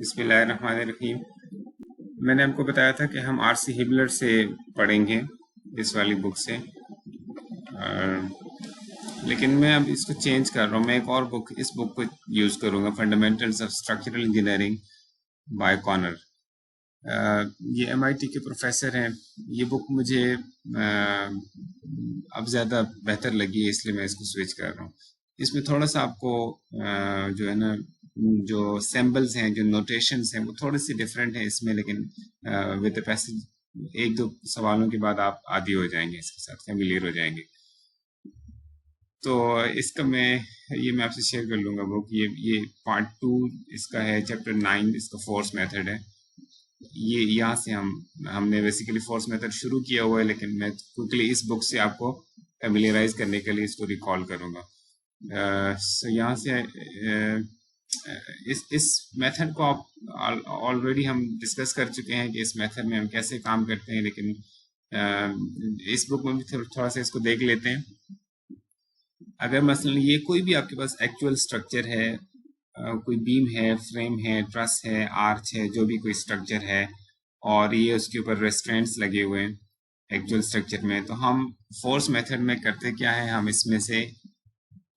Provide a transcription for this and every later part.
बिस्मिल्लाहिर्रहमानिर्रहीम। मैंने आपको बताया था कि हम आर.सी. हिबलर से पढ़ेंगे इस वाली बुक से, लेकिन मैं अब इसको चेंज कर रहा हूँ। मैं एक और बुक, इस बुक को यूज़ करूँगा, fundamentals of structural engineering by Connor. ये MIT के प्रोफेसर हैं। ये बुक मुझे अब ज़्यादा बेहतर लगी है, इसलिए मैं इसको स्विच कर रहा हूँ। इसमें थोड़ा सा आपको जो है ना, जो सिंबल्स हैं, जो नोटेशंस हैं, वो थोड़ी सी डिफरेंट हैं इसमें, लेकिन विद द पैसेज एक दो सवालों के बाद आप आदी हो जाएंगे, इसके साथ फेमिलियर हो जाएंगे। तो इसका मैं आपसे शेयर कर लूँगा बुक। ये पार्ट 2 इसका है, चैप्टर 9 इसका फोर्स मेथड है। ये यहाँ से हमने बेसिकली फोर्स मेथड शुरू किया हुआ है, लेकिन मैं क्विकली इस बुक से आपको फेमिलियराइज करने के लिए इसको रिकॉल करूँगा। सो यहाँ से इस मेथड को आप ऑलरेडी हम डिस्कस कर चुके हैं कि इस मेथड में हम कैसे काम करते हैं, लेकिन इस बुक में भी थोड़ा सा इसको देख लेते हैं। अगर मसलन ये कोई भी आपके पास एक्चुअल स्ट्रक्चर है, कोई बीम है, फ्रेम है, ट्रस है, आर्च है, जो भी कोई स्ट्रक्चर है, और ये उसके ऊपर रेस्ट्रेंट्स लगे हुए हैं एक्चुअल स्ट्रक्चर में, तो हम फोर्स मेथड में करते क्या है, हम इसमें से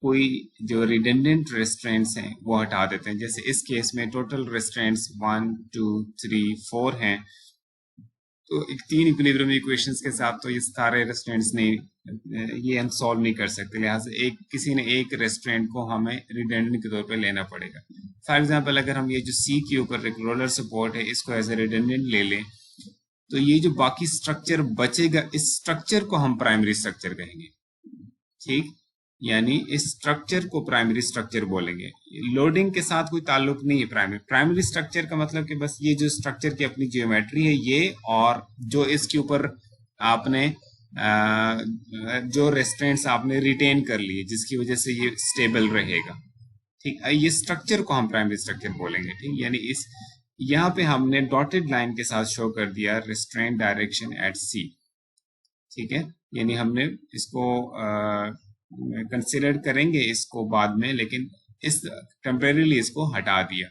कोई जो रिडंडेंट रेस्ट्रेंट्स हैं वो हटा देते हैं। जैसे इस केस में टोटल रेस्ट्रेंट्स 1 2 3 4 हैं, तो एक 3 इक्विलिब्रियम इक्वेशंस के साथ तो ये सारे रेस्ट्रेंट्स नहीं, ये हम सॉल्व नहीं कर सकते। लिहाजा किसी ने एक रेस्ट्रेंट को हमें रिडंडेंट के तौर पे लेना पड़ेगा। फॉर एग्जांपल, अगर हम ये जो सी के ऊपर एक रोलर सपोर्ट है, इसको एज ए रिडंडेंट ले लें, तो ये जो बाकी स्ट्रक्चर बचेगा, इस स्ट्रक्चर को हम प्राइमरी स्ट्रक्चर कहेंगे। ठीक, यानी इस स्ट्रक्चर को प्राइमरी स्ट्रक्चर बोलेंगे। लोडिंग के साथ कोई ताल्लुक नहीं है। प्राइमरी स्ट्रक्चर का मतलब कि बस ये जो स्ट्रक्चर की अपनी ज्योमेट्री है ये, और जो इसके ऊपर आपने जो रेस्ट्रेंट्स आपने रिटेन कर लिए, जिसकी वजह से ये स्टेबल रहेगा। ठीक, ये स्ट्रक्चर को हम प्राइमरी स्ट्रक्चर बोलेंगे। ठीक, यानी इस यहाँ पे हमने डॉटेड लाइन के साथ शो कर दिया रेस्ट्रेंट डायरेक्शन एट सी। ठीक है, यानी हमने इसको कंसिडर करेंगे इसको बाद में, लेकिन इस टेम्परेरीली इसको हटा दिया।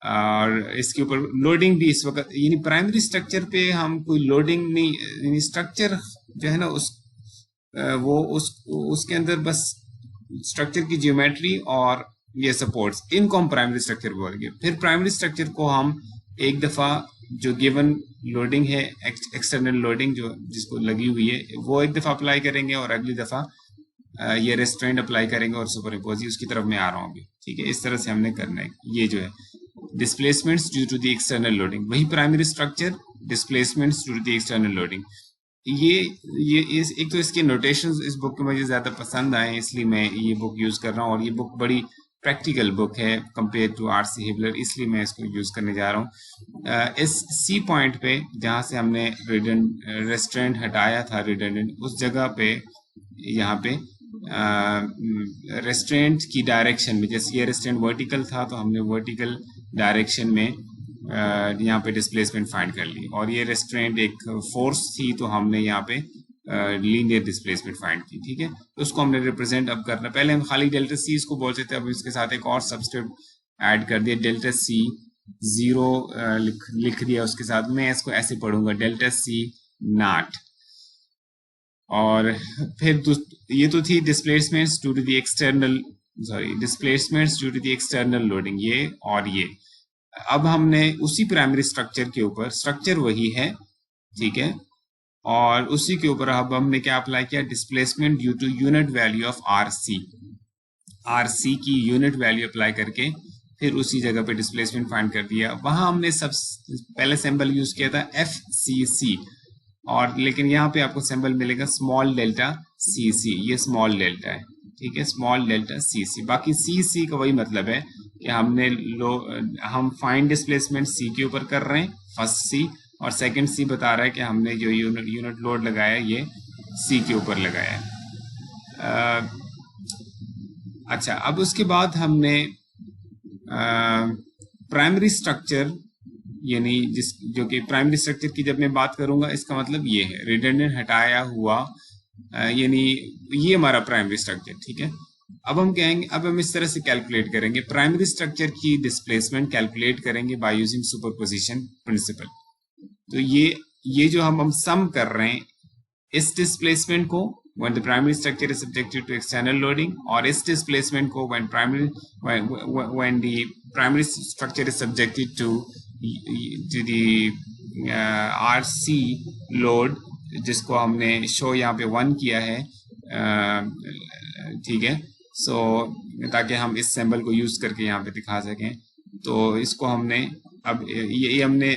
और इसके ऊपर लोडिंग भी इस वक्त, यानी प्राइमरी स्ट्रक्चर पे हम कोई लोडिंग नहीं, यानी स्ट्रक्चर जो है ना उसके अंदर बस स्ट्रक्चर की ज्योमेट्री और ये सपोर्ट्स, इनको हम प्राइमरी स्ट्रक्चर बोलेंगे। फिर प्राइमरी स्ट्रक्चर को हम एक दफा जो गिवन लोडिंग है, एक्सटर्नल लोडिंग जो जिसको लगी हुई है, वो एक दफा अप्लाई करेंगे, और अगली दफा ये रेस्ट्रेंट अप्लाई करेंगे और सुपरइम्पोज, उसकी तरफ मैं आ रहा हूँ अभी। ठीक है, इस तरह से हमने करना है। ये जो है displacements due to the external loading, वही primary structure, displacements due to the external loading. एक तो इसके नोटेशंस इस बुक के मुझे ज़्यादा पसंद आए, इसलिए मैं ये बुक यूज़ कर रहा हूँ, और ये बुक बड़ी प्रैक्टिकल बुक है कंपेयर टू आर.सी. हिबलर, इसलिए मैं इसको यूज़ करने जा रहा हूँ। इस सी पॉइंट पे जहाँ से हमने रेस्ट्रेंट हटाया था रिडंडेंट, उस जगह पे यहाँ पे रेस्ट्रेंट की डायरेक्शन में, जैसे ये रेस्ट्रेंट वर्टिकल था तो हमने वर्टिकल डायरेक्शन में यहाँ पे डिस्प्लेसमेंट फाइंड कर ली, और ये रेस्ट्रेंट एक फोर्स थी तो हमने यहाँ पे लीनियर डिस्प्लेसमेंट फाइंड की। ठीक है, तो उसको हमने रिप्रेजेंट अब करना, पहले हम खाली डेल्टा सी इसको बोलते थे, अब इसके साथ एक और सबस्क्रिप्ट ऐड कर दिया, डेल्टा सी 0 लिख दिया उसके साथ। मैं इसको ऐसे पढ़ूंगा, डेल्टा सी नॉट। और फिर ये तो थी displacements due to the external, displacements due to the external loading, ये और ये। अब हमने उसी प्राइमरी स्ट्रक्चर के ऊपर, स्ट्रक्चर वही है, ठीक है, और उसी के ऊपर अब हमने क्या अप्लाई किया, displacement due to unit value of RC की यूनिट वैल्यू अप्लाई करके फिर उसी जगह पे डिस्प्लेसमेंट फाइंड कर दिया। वहां हमने सब पहले सिंबल यूज किया था FCC, और लेकिन यहाँ पे आपको सिंबल मिलेगा स्मॉल डेल्टा CC, ये स्मॉल डेल्टा है। ठीक है, स्मॉल डेल्टा CC। बाकी CC का वही मतलब है कि हम फाइंड डिस्प्लेसमेंट C के ऊपर कर रहे हैं, फर्स्ट C, और सेकंड C बता रहा है कि हमने जो यूनिट लोड लगाया ये C के ऊपर लगाया है। अच्छा, अब उसके बाद हमने प्राइमरी स्ट्रक्चर, यानी जो कि प्राइमरी स्ट्रक्चर की जब मैं बात करूंगा, इसका मतलब ये है रिडंडेंट हटाया हुआ, यानी ये हमारा प्राइमरी स्ट्रक्चर। ठीक है, अब हम कहेंगे, अब हम इस तरह से कैलकुलेट करेंगे, प्राइमरी स्ट्रक्चर की डिस्प्लेसमेंट कैलकुलेट करेंगे बाय यूजिंग सुपरपोजिशन प्रिंसिपल। तो ये जो हम सम कर रहे हैं इस डिस्प्लेसमेंट को when the primary structure is subjected to external loading, और इस displacement को when the primary structure is subjected to the RC load, जिसको हमने शो यहाँ पे 1 किया है, ठीक है। सो ताकि हम इस सिंबल को यूज करके यहाँ पे दिखा सकें, तो इसको हमने अब ये हमने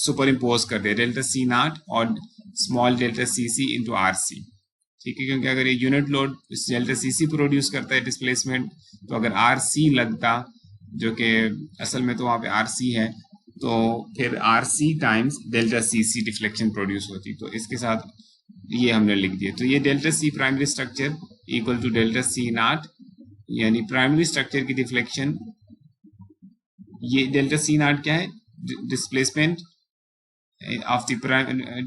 सुपर इम्पोज कर दिया डेल्टा C नॉट और small delta CC into RC, ठीक है। क्योंकि अगर ये यूनिट लोड इस डेल्टा CC प्रोड्यूस करता है डिस्प्लेसमेंट, तो अगर RC लगता, जो कि असल में तो वहाँ पे RC है, तो फिर RC times delta CC deflection produce होती। तो इसके साथ ये हमने लिख दिया। तो ये delta C primary structure equal to delta C naught, यानी प्राइमरी स्ट्रक्चर की डिफ्लेक्शन, ये डेल्टा C नॉट क्या है, displacement of the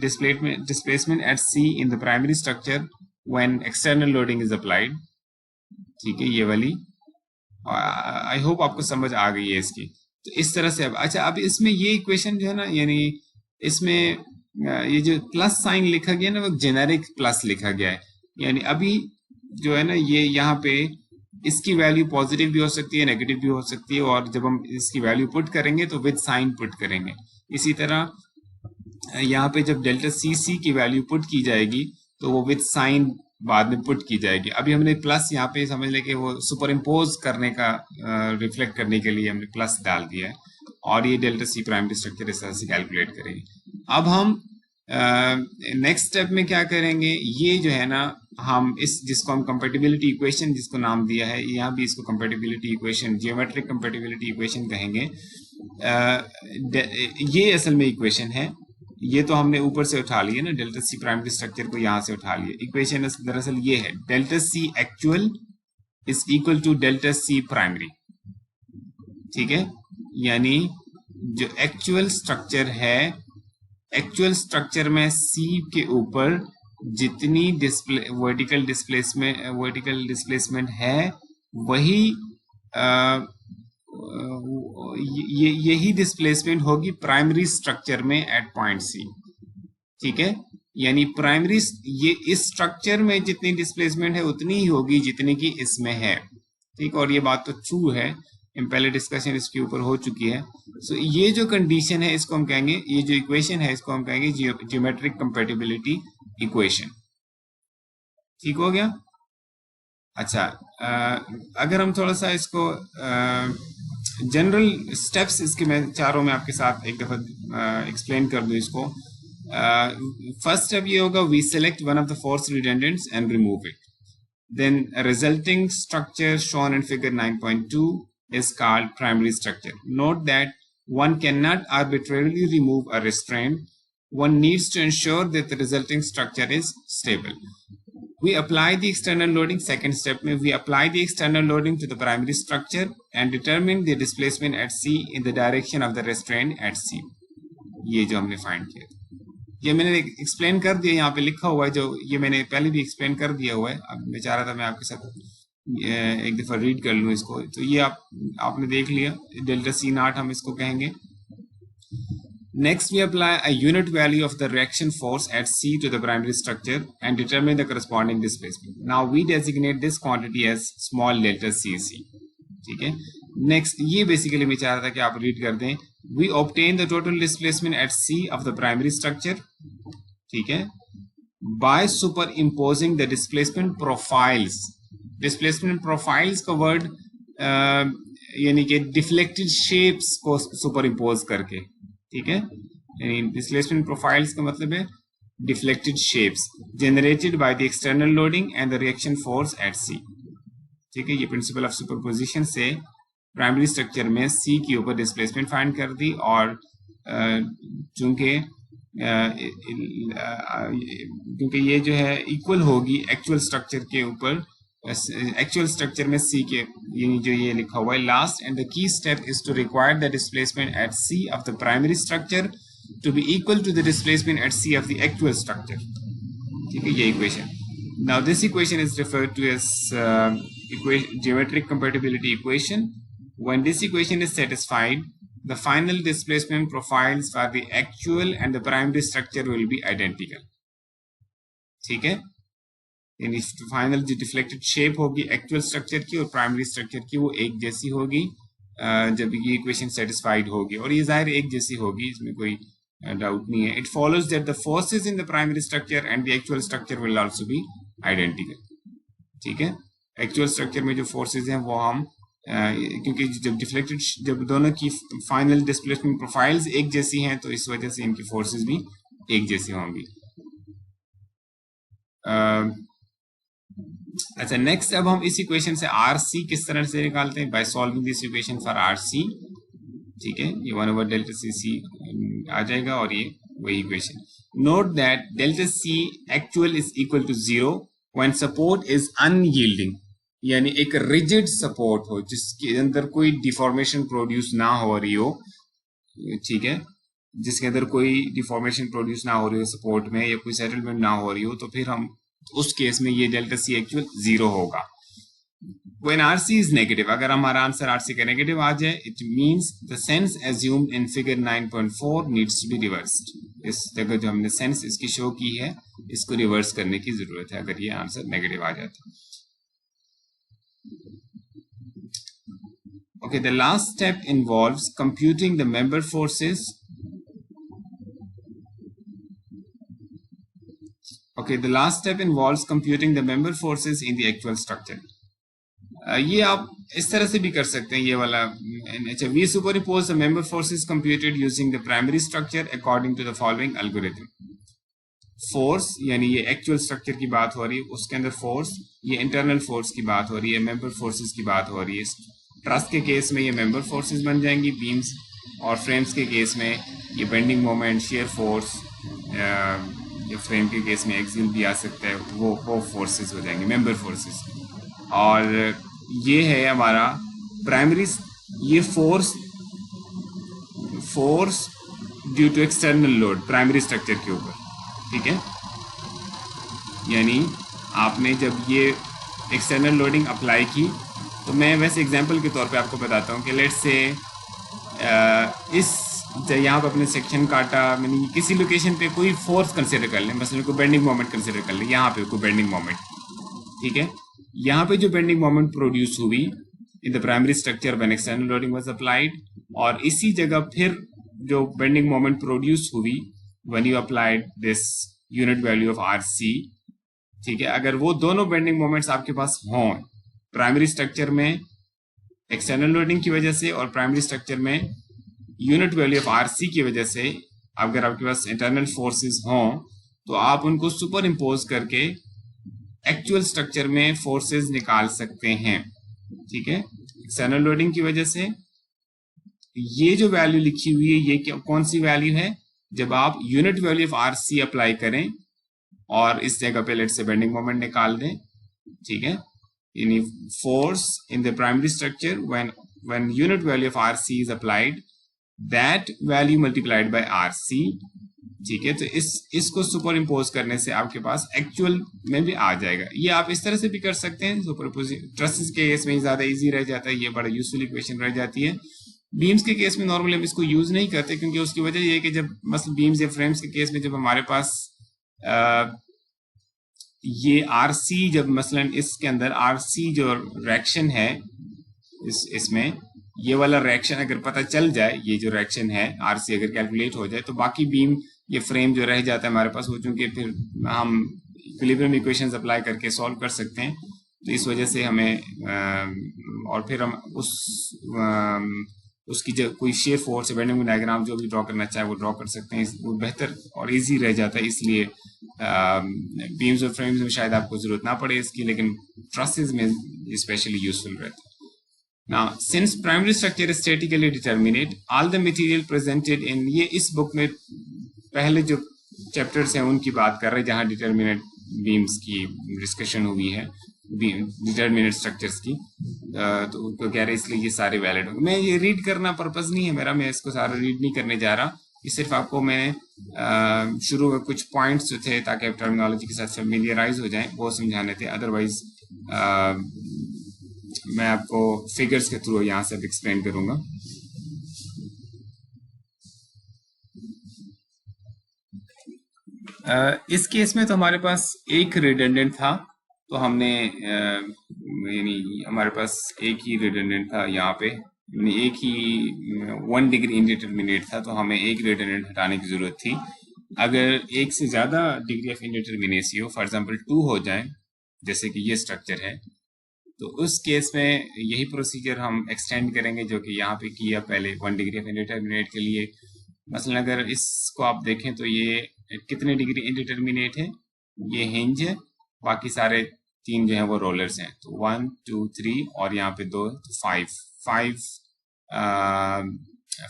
displacement at C in the primary structure when external loading is applied, ठीक है, ये वाली। आई होप आपको समझ आ गई है इसकी। तो इस तरह से अब अच्छा, अब इसमें ये इक्वेशन जो है ना, यानी इसमें ये जो प्लस साइन लिखा गया ना, वो जेनेरिक प्लस लिखा गया है, यानी अभी जो है ना, ये यहाँ पे इसकी वैल्यू पॉजिटिव भी हो सकती है, नेगेटिव भी हो सकती है, और जब हम इसकी वैल्यू पुट करेंगे तो विद साइन पुट करेंगे। इसी तरह यहाँ पे जब डेल्टा CC की वैल्यू पुट की जाएगी तो वो विद साइन बाद में पुट की जाएगी। अभी हमने प्लस यहाँ पे समझ ले कि वो सुपर इम्पोज करने का, रिफ्लेक्ट करने के लिए हमने प्लस डाल दिया है, और ये डेल्टा C प्राइमरी स्ट्रक्चर इस तरह से कैलकुलेट करेंगे। अब हम नेक्स्ट स्टेप में क्या करेंगे, ये जो है ना, हम इस जिसको हम कंपैटिबिलिटी इक्वेशन जिसको नाम दिया है, यहाँ भी इसको compatibility equation, geometric compatibility equation कहेंगे। ये असल में इक्वेशन है, ये तो हमने ऊपर से उठा लिया ना, डेल्टा C प्राइमरी स्ट्रक्चर को यहाँ से उठा लिया। इक्वेशन दरअसल ये है, delta C actual is equal to delta C primary, ठीक है। यानी जो एक्चुअल स्ट्रक्चर है, एक्चुअल स्ट्रक्चर में C के ऊपर जितनी वर्टिकल डिस्प्लेसमेंट है, वही यही डिस्प्लेसमेंट होगी प्राइमरी स्ट्रक्चर में एट पॉइंट C, ठीक है। यानी प्राइमरी ये इस स्ट्रक्चर में जितनी डिस्प्लेसमेंट है उतनी ही होगी जितनी की इसमें है, ठीक। और ये बात तो ट्रू है, पहले डिस्कशन इसके ऊपर हो चुकी है। सो ये जो कंडीशन है इसको हम कहेंगे, ये जो इक्वेशन है इसको हम कहेंगे जियोमेट्रिक कंपैटिबिलिटी इक्वेशन, ठीक हो गया। अच्छा, अगर हम थोड़ा सा इसको जनरल स्टेप्स इसके मैं चारों में आपके साथ एक दफा एक्सप्लेन कर दूं इसको। फर्स्ट स्टेप ये होगा, we select one of the force redundants and remove it, then resulting structure shown in figure 9.2 is called primary structure. Note that one cannot arbitrarily remove a restraint. One needs to ensure that the resulting structure is stable. We apply the external loading. Second step में we apply the external loading to the primary structure and determine the displacement at C in the direction of the restraint at C. ये जो हमने find किया, ये मैंने explain कर दिया, यहाँ पे लिखा हुआ है, जो ये मैंने पहले भी explain कर दिया हुआ है। अब मैं चाह रहा था मैं आपके साथ एक दफा रीड कर लूँ इसको। तो ये आपने देख लिया, डेल्टा C नॉट हम इसको कहेंगे। Next, we apply a unit value of the reaction force at C to the primary structure and determine the corresponding displacement. Now we designate this quantity as small delta CC, ठीक है। Next, ये basically मैं चाह रहा था कि आप read कर दें। We obtain the total displacement at C of the primary structure, ठीक है, by superimposing the displacement profiles. Displacement profiles का वर्ड यानी कि डिफ्लेक्टेड शेप्स को सुपर इम्पोज करके, ठीक है। यानी डिस्प्लेसमेंट प्रोफाइल्स का मतलब है deflected shapes generated by the external loading and the reaction force at C, ठीक है। ये प्रिंसिपल ऑफ सुपरपोजिशन से प्राइमरी स्ट्रक्चर में C के ऊपर डिस्प्लेसमेंट फाइंड कर दी, और क्योंकि ये जो है इक्वल होगी एक्चुअल स्ट्रक्चर के ऊपर, एक्चुअल स्ट्रक्चर में C के, यानी जो ये लिखा हुआ है last and the key step is to require the displacement at C of the primary structure to be equal to the displacement at C of the actual structure, ठीक है। ये equation Now this equation is referred to as geometric compatibility equation. When this equation is satisfied, the final displacement profiles for the actual and the primary structure will be identical. ठीक है, यानी final जो deflected shape होगी actual structure की और primary structure की वो एक जैसी होगी जब ये इक्वेशन सेटिस्फाइड होगी, और ये जाहिर एक जैसी होगी, इसमें कोई डाउट नहीं है. It follows that the forces in the primary structure and the actual structure will also be identical. ठीक है, एक्चुअल स्ट्रक्चर में जो फोर्सेस हैं वो हम क्योंकि जब दोनों की फाइनल डिस्प्लेसमेंट प्रोफाइल्स एक जैसी हैं तो इस वजह से इनकी फोर्सेस भी एक जैसी होंगी. अच्छा, नेक्स्ट अब हम इस इक्वेशन से आरसी किस तरह से निकालते हैं, by solving this equation for RC. ठीक है, ये 1/Δ CC आ जाएगा और ये वही equation. Note that delta C actual is equal to 0 when support is unyielding, यानी एक रिजिड सपोर्ट हो जिसके अंदर कोई डिफॉर्मेशन प्रोड्यूस ना हो रही हो. ठीक है, जिसके अंदर कोई डिफॉर्मेशन प्रोड्यूस ना हो रही हो सपोर्ट में, या कोई सेटलमेंट ना हो रही हो, तो फिर हम उस केस में ये डेल्टा सी एक्चुअल 0 होगा. When RC is negative, अगर हमारा आंसर RC का नेगेटिव आ जाए, it means the sense assumed in figure 9.4 needs to be reversed. इस जगह जो हमने सेंस इसकी शो की है इसको रिवर्स करने की जरूरत है अगर ये आंसर नेगेटिव आ जाता. Okay, the last step involves computing the member forces. Okay, the last step involves computing the member forces in the actual structure. ये आप इस तरह से भी कर सकते हैं, ये वाला. अच्छा, we superimpose the member forces computed using the primary structure according to the following algorithm. Force, यानी ये एक्चुअल स्ट्रक्चर की बात हो रही है, उसके अंदर फोर्स, ये इंटरनल फोर्स की बात हो रही है, मेंबर फोर्सेस की बात हो रही है. ट्रस के केस में ये मेंबर फोर्सेस बन जाएंगी बीम्स, और फ्रेम्स के केस में ये बेंडिंग मोमेंट, शेयर फोर्स, या फ्रेम के केस में एक्सियल भी आ सकता है, वो फोर्सेस हो जाएंगे मेंबर फोर्सेस. और ये है हमारा प्राइमरी, ये force due to external load primary structure के ऊपर. ठीक है, यानी आपने जब ये एक्सटर्नल लोडिंग अप्लाई की, तो मैं वैसे एग्जांपल के तौर पे आपको बताता हूँ कि लेट्स से इस यहाँ पर अपने सेक्शन काटा, मैंने किसी लोकेशन पे कोई फोर्स कंसिडर कर लें, मसलन कोई बेंडिंग मोमेंट कंसिडर कर लें, यहाँ पे कोई बेंडिंग मोमेंट. ठीक है, यहाँ पे जो बेंडिंग मोमेंट प्रोड्यूस हुई in the primary structure when external loading was applied, और इसी जगह फिर जो बेंडिंग मोमेंट प्रोड्यूस हुई when you applied this unit value of RC. ठीक है, अगर वो दोनों बेंडिंग मोमेंट्स आपके पास हों प्राइमरी स्ट्रक्चर में एक्सटर्नल लोडिंग की वजह से और प्राइमरी स्ट्रक्चर में यूनिट वैल्यू ऑफ आरसी की वजह से, अगर आपके पास इंटरनल फोर्सेस हों तो आप उनको सुपर इम्पोज करके एक्चुअल स्ट्रक्चर में फोर्सेस निकाल सकते हैं. ठीक है, एक्सटर्नल लोडिंग की वजह से ये जो वैल्यू लिखी हुई है, ये कौन सी वैल्यू है, जब आप unit value of RC apply करें और इस जगह पे लेट से बेंडिंग मोमेंट निकाल दें. ठीक है, यानी force in the primary structure when unit value of RC is applied, that value multiplied by RC. ठीक है, तो इसको सुपर इम्पोज करने से आपके पास एक्चुअल में भी आ जाएगा. ये आप इस तरह से भी कर सकते हैं. सुपरपोजिशन ट्रसेस के केस में ज्यादा इजी रह जाता है, ये बड़ा यूजफुल इक्वेशन रह जाती है. बीम्स के केस में नॉर्मली हम इसको यूज नहीं करते, क्योंकि उसकी वजह ये है कि जब मतलब बीम्स या फ्रेम्स के केस में जब हमारे पास ये आरसी, जब मसलन इसके अंदर आरसी जो रिएक्शन है इसमें ये वाला रिएक्शन अगर पता चल जाए, ये जो रिएक्शन है आरसी अगर कैलकुलेट हो जाए, तो बाकी बीम ये फ्रेम जो रह जाता है हमारे पास, वो चूंकि फिर हम इक्विलिब्रियम इक्वेशंस अप्लाई करके सॉल्व कर सकते हैं. तो इस वजह से हमें और फिर हम उसकी जो कोई शेयर फोर्स बेंडिंग डायग्राम जो भी ड्रॉ करना चाहे वो ड्रॉ कर सकते हैं. वो बेहतर और इजी रह जाता है, इसलिए बीम्स और फ्रेम्स में शायद आपको जरूरत ना पड़े इसकी, लेकिन ट्रसेस में स्पेशली यूजफुल रहता है. Now, since primary structure is statically determinate, all the material presented in ये इस बुक में पहले जो चैप्टर्स हैं उनकी बात कर रहे हैं जहाँ डिटर्मिनेट बीम्स की डिस्कशन हुई है, डिटर्मिनेट स्ट्रक्चर्स की. तो कह रहे इसलिए ये सारे वैलिड होंगे. मैं ये रीड करना पर्पस नहीं है मेरा, मैं इसको सारा रीड नहीं करने जा रहा. ये सिर्फ आपको मैंने शुरू में कुछ पॉइंट्स जो थे ताकि आप टर्मिनोलॉजी के साथ फेमिलियराइज हो जाएं वो समझाने थे। अदरवाइज मैं आपको फिगर्स के थ्रू यहाँ से एक्सप्लेन करूंगा। इस केस में तो हमारे पास एक रिडंडेंट था, तो हमने यानी हमारे पास एक ही रिडंडेंट था यहाँ पे, यानी एक ही 1 डिग्री इंडिटरमिनेट था, तो हमें एक रिडंडेंट हटाने की जरूरत थी। अगर एक से ज्यादा डिग्री ऑफ इंडिटरमिनेसी हो, फॉर एग्जांपल 2 हो जाए, जैसे कि ये स्ट्रक्चर है, तो उस केस में यही प्रोसीजर हम एक्सटेंड करेंगे जो कि यहाँ पे किया पहले 1 डिग्री ऑफ इंडिटरमिनेट के लिए। मसलन अगर इसको आप देखें तो ये कितने डिग्री इंडिटरमिनेट है, ये हिंज है, बाकी सारे 3 जो है वो रोलर्स हैं, तो 1 2 3 और यहाँ पे 2 तो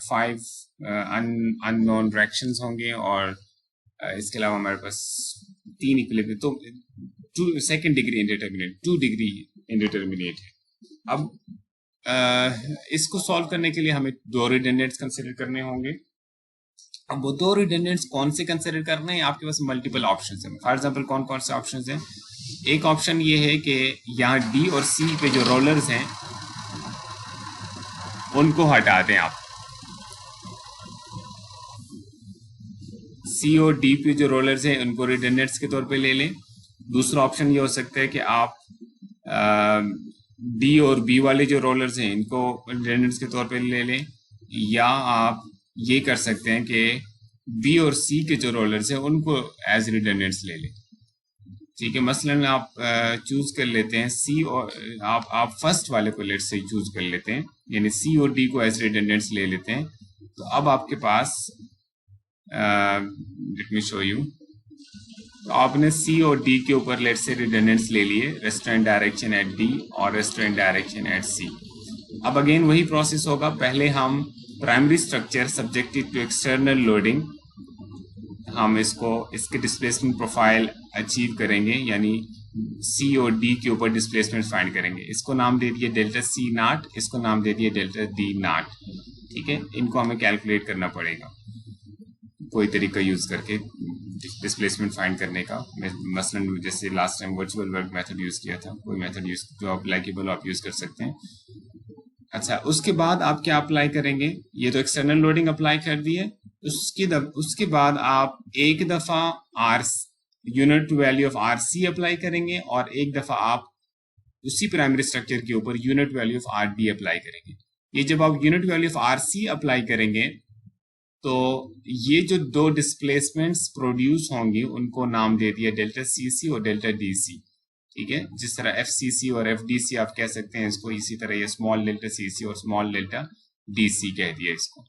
5 अननोन डायरेक्शंस होंगे, और इसके अलावा हमारे पास 3 इक्विलिब्रियम, तो 2 डिग्री इंडिटरमिनेट 2 डिग्री इंडिटरमिनेट है। अब इसको सॉल्व करने के लिए हमें 2 रिडंडेंट्स कंसिडर करने होंगे। अब वो 2 रिडंडेंट्स कौन से कंसिडर करने हैं, आपके पास मल्टीपल ऑप्शंस हैं। फॉर एग्जांपल कौन कौन से ऑप्शंस हैं? एक ऑप्शन ये है कि यहाँ डी और सी पे जो रोलर्स हैं उनको हटा दें आप, सी और डी पे जो रोलर्स हैं उनको रिडंडेंट्स के तौर पे ले लें। दूसरा ऑप्शन ये हो सकता है कि आप डी और बी वाले जो रोलर्स हैं इनको रिडंडेंट्स के तौर पे ले लें, या आप ये कर सकते हैं कि बी और सी के जो रोलर्स हैं उनको एज रिडंडेंट्स ले लें। ठीक है, मसलन आप चूज कर लेते हैं सी, और आप फर्स्ट वाले को लेट से चूज कर लेते हैं, यानी सी और डी को एज रिडंडेंट्स ले लेते हैं। तो अब आपके पास लेट मी शो यू, तो आपने सी और डी के ऊपर लेट से रिडंडेंट्स ले लिए, रेस्टोरेंट डायरेक्शन एट डी और रेस्टोरेंट डायरेक्शन एट सी। अब अगेन वही प्रोसेस होगा, पहले हम primary structure subjected to external loading, हम इसके डिस्प्लेसमेंट प्रोफाइल अचीव करेंगे, यानी सी और डी के ऊपर डिस्प्लेसमेंट फाइंड करेंगे। इसको नाम दे दिए डेल्टा सी नॉट, इसको नाम दे दिए डेल्टा डी नॉट। ठीक है, इनको हमें कैलकुलेट करना पड़ेगा कोई तरीका यूज करके डिस्प्लेसमेंट फाइंड करने का। मसलन जैसे last time virtual work method use किया था, कोई मेथड यूज जो आप लाइकेबल आप यूज कर सकते हैं। अच्छा, उसके बाद आप क्या अप्लाई करेंगे? ये तो एक्सटर्नल लोडिंग अप्लाई कर दी है, उसके बाद आप एक दफा R unit value of R C apply करेंगे, और एक दफा आप उसी प्राइमरी स्ट्रक्चर के ऊपर unit value of R D apply करेंगे। ये जब आप unit value of R C apply करेंगे तो ये जो 2 डिस्प्लेसमेंट्स प्रोड्यूस होंगी उनको नाम दे दिया डेल्टा सी सी और डेल्टा डी सी। ठीक है, जिस तरह एफ सी सी और एफ डी सी आप कह सकते हैं इसको, इसी तरह ये स्मॉल डेल्टा सी सी और स्मॉल डेल्टा डी सी कह दिया इसको।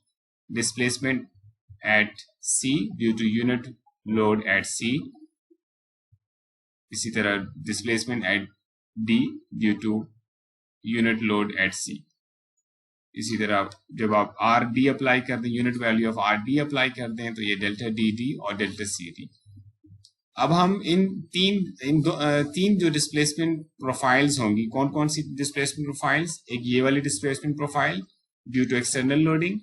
Displacement at C due to unit load at C, इसी तरह displacement at D due to unit load at C. इसी तरह जब आप आर डी अप्लाई कर दें, unit value of R D apply कर दें, तो ये डेल्टा डी डी और डेल्टा सी डी। अब हम इन तीन जो डिस्प्लेसमेंट प्रोफाइल्स होंगी, कौन कौन सी डिस्प्लेसमेंट प्रोफाइल्स? एक ये वाली displacement profile due to external loading,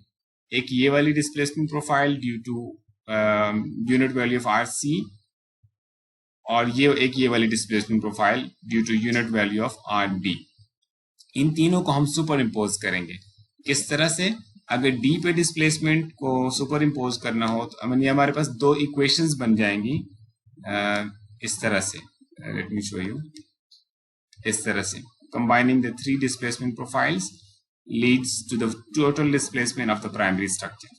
एक ये वाली displacement profile due to unit value of R C, और एक ये वाली displacement profile due to unit value of R D. इन तीनों को हम सुपर इम्पोज करेंगे। किस तरह से? अगर डी पे डिस्प्लेसमेंट को सुपर इम्पोज करना हो तो हमारे पास 2 इक्वेशंस बन जाएंगी इस तरह से। Let me show you. इस तरह से combining the 3 displacement profiles leads to the total displacement of the primary structure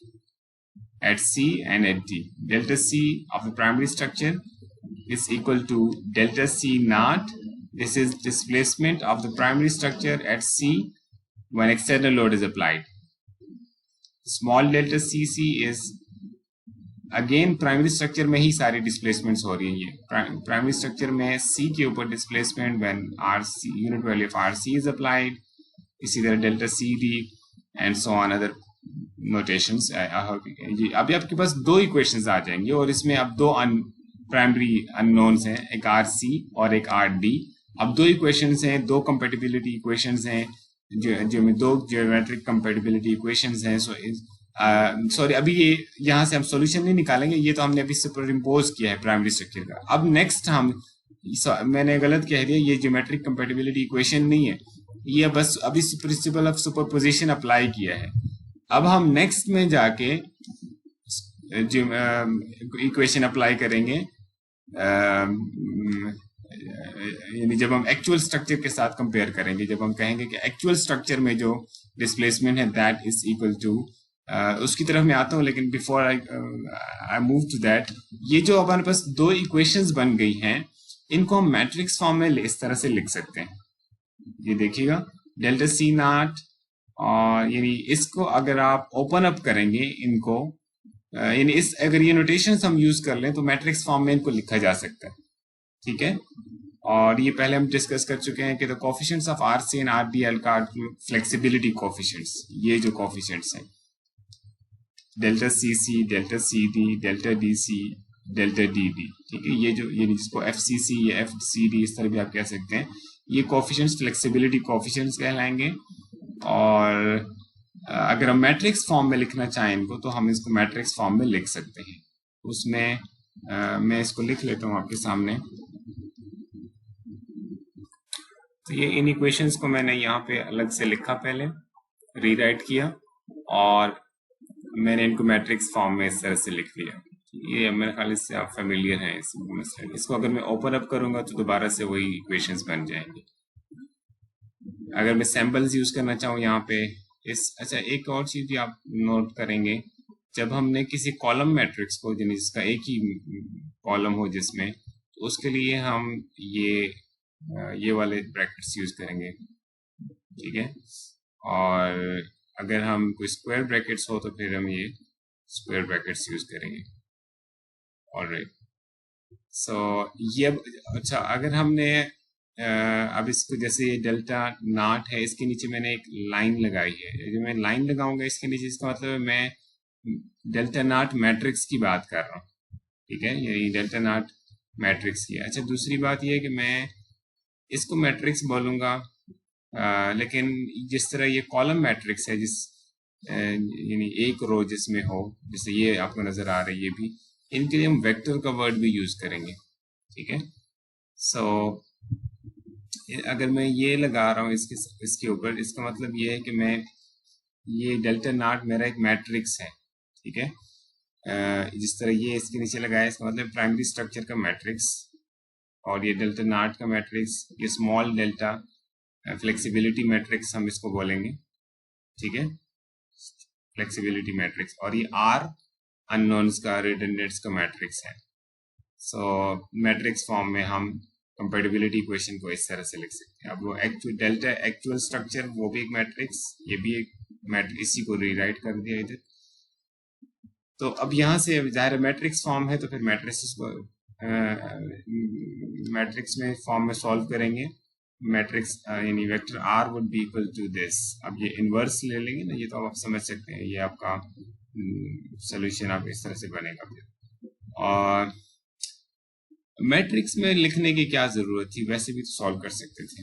at C and at D. Delta C of the primary structure is equal to delta C naught. This is displacement of the primary structure at C when external load is applied. Small delta CC is again primary structure में ही सारी displacements हो रही हैं। ये primary structure में C के ऊपर displacement when R C unit value of R C is applied, इसी तरह delta C D and so on other notations. अभी आपके पास 2 इक्वेशंस आ जाएंगे, और इसमें अब 2 प्राइमरी अननोन्स हैं, एक आर सी और एक आर डी। अब 2 इक्वेशंस हैं, 2 कंपेटिबिलिटी इक्वेशंस हैं, जो में 2 ज्योमेट्रिक कंपेटिबिलिटी इक्वेशंस हैं। सो सॉरी, अभी ये यहाँ से हम सॉल्यूशन नहीं निकालेंगे, ये तो हमने अभी सुपर इम्पोज किया है प्राइमरी स्ट्रक्चर का। अब नेक्स्ट हम, मैंने गलत कह दिया, ये ज्योमेट्रिक कंपैटिबिलिटी इक्वेशन नहीं है, ये बस अभी प्रिंसिपल ऑफ सुपरपोजिशन अप्लाई किया है। अब हम नेक्स्ट में जाके इक्वेशन अप्लाई करेंगे, यानी जब हम एक्चुअल स्ट्रक्चर के साथ कंपेयर करेंगे, जब हम कहेंगे कि एक्चुअल स्ट्रक्चर में जो डिस्प्लेसमेंट है दैट इज इक्वल टू, उसकी तरफ मैं आता हूँ, लेकिन before I move to that, ये जो हमारे पास दो इक्वेशंस बन गई हैं, इनको हम मैट्रिक्स फॉर्म में इस तरह से लिख सकते हैं। ये देखिएगा, डेल्टा सी नॉट, और यानी इसको अगर आप ओपन अप करेंगे इनको, यानी इस अगर ये नोटेशंस हम यूज कर लें तो मैट्रिक्स फॉर्म में इनको लिखा जा सकता है, ठीक है। और ये पहले हम डिस्कस कर चुके हैं कि the coefficients of RC and RDL का फ्लेक्सिबिलिटी कोफिशिएंट्स, ये जो कोफिशिएंट्स हैं delta C C, delta C D, delta D C, delta D D, ठीक है। ये जो, यानी जिसको एफ सी सी या एफ सी डी इस तरह भी आप कह सकते हैं, ये कोफिशिएंट्स फ्लेक्सिबिलिटी कोफिशिएंट्स कहलाएंगे। और अगर हम मैट्रिक्स फॉर्म में लिखना चाहें इनको, तो हम इसको मैट्रिक्स फॉर्म में लिख सकते हैं। उसमें मैं इसको लिख लेता हूँ आपके सामने। तो ये इन इक्वेशंस को मैंने यहाँ पे अलग से लिखा, पहले रीराइट किया, और मैंने इनको मैट्रिक्स फॉर्म में इस तरह से लिख दिया। ये मेरे ख्याल से आप फेमिलियर हैं इस मसले। इसको अगर मैं ओपन अप करूंगा तो दोबारा से वही इक्वेशंस बन जाएंगे। अगर मैं सैम्पल्स यूज करना चाहूँ यहाँ पे अच्छा, एक और चीज भी आप नोट करेंगे, जब हमने किसी कॉलम मैट्रिक्स को, जिसका एक ही कॉलम हो जिसमें, तो उसके लिए हम ये वाले ब्रैकेट्स यूज करेंगे, ठीक है। और अगर हम कोई स्क्वायर ब्रैकेट्स हो तो फिर हम ये स्क्वायर ब्रैकेट्स यूज करेंगे। ऑलराइट, सो ये अच्छा, अगर हमने अब इसको, जैसे ये डेल्टा नॉट है, इसके नीचे मैंने एक लाइन लगाई है, जो मैं लाइन लगाऊंगा इसके नीचे, इसका मतलब है मैं डेल्टा नॉट मैट्रिक्स की बात कर रहा हूँ, ठीक है। ये डेल्टा नॉट मैट्रिक्स की है। अच्छा, दूसरी बात ये है कि मैं इसको मैट्रिक्स बोलूंगा, लेकिन जिस तरह ये कॉलम मैट्रिक्स है, यानी एक रो जिसमें हो, जैसे ये आपको नजर आ रहा है, ये भी, इनके लिए हम वेक्टर का वर्ड भी यूज करेंगे, ठीक है। सो अगर मैं ये लगा रहा हूँ इसके ऊपर, इसका मतलब ये है कि मैं, ये डेल्टा नॉट मेरा एक मैट्रिक्स है, ठीक है। जिस तरह ये इसके नीचे लगाया, इसका मतलब प्राइमरी स्ट्रक्चर का मैट्रिक्स, और ये डेल्टा नॉट का मैट्रिक्स, ये स्मॉल डेल्टा फ्लेक्सिबिलिटी मैट्रिक्स हम इसको बोलेंगे, ठीक है, फ्लेक्सिबिलिटी मैट्रिक्स। और ये आर अननोन्स का, रिडंडेंट्स का मैट्रिक्स है। सो मैट्रिक्स फॉर्म में हम कंपैटिबिलिटी इक्वेशन को इस तरह से लिख सकते हैं। अब वो डेल्टा एक्चुअल स्ट्रक्चर, वो भी एक मैट्रिक्स, ये भी एक मैट्रिक्स, इसी को रीराइट कर दिया इधर। तो अब यहाँ से जाहिर मैट्रिक्स फॉर्म है, तो फिर मैट्रिक्स को मैट्रिक्स में फॉर्म में सॉल्व करेंगे। मैट्रिक्स यानी vector R would be equal to this. अब ये इनवर्स ले लेंगे ना, ये तो आप समझ सकते हैं, ये आपका सोल्यूशन आप इस तरह से बनेगा फिर। और मैट्रिक्स में लिखने की क्या जरूरत थी, वैसे भी तो सॉल्व कर सकते थे।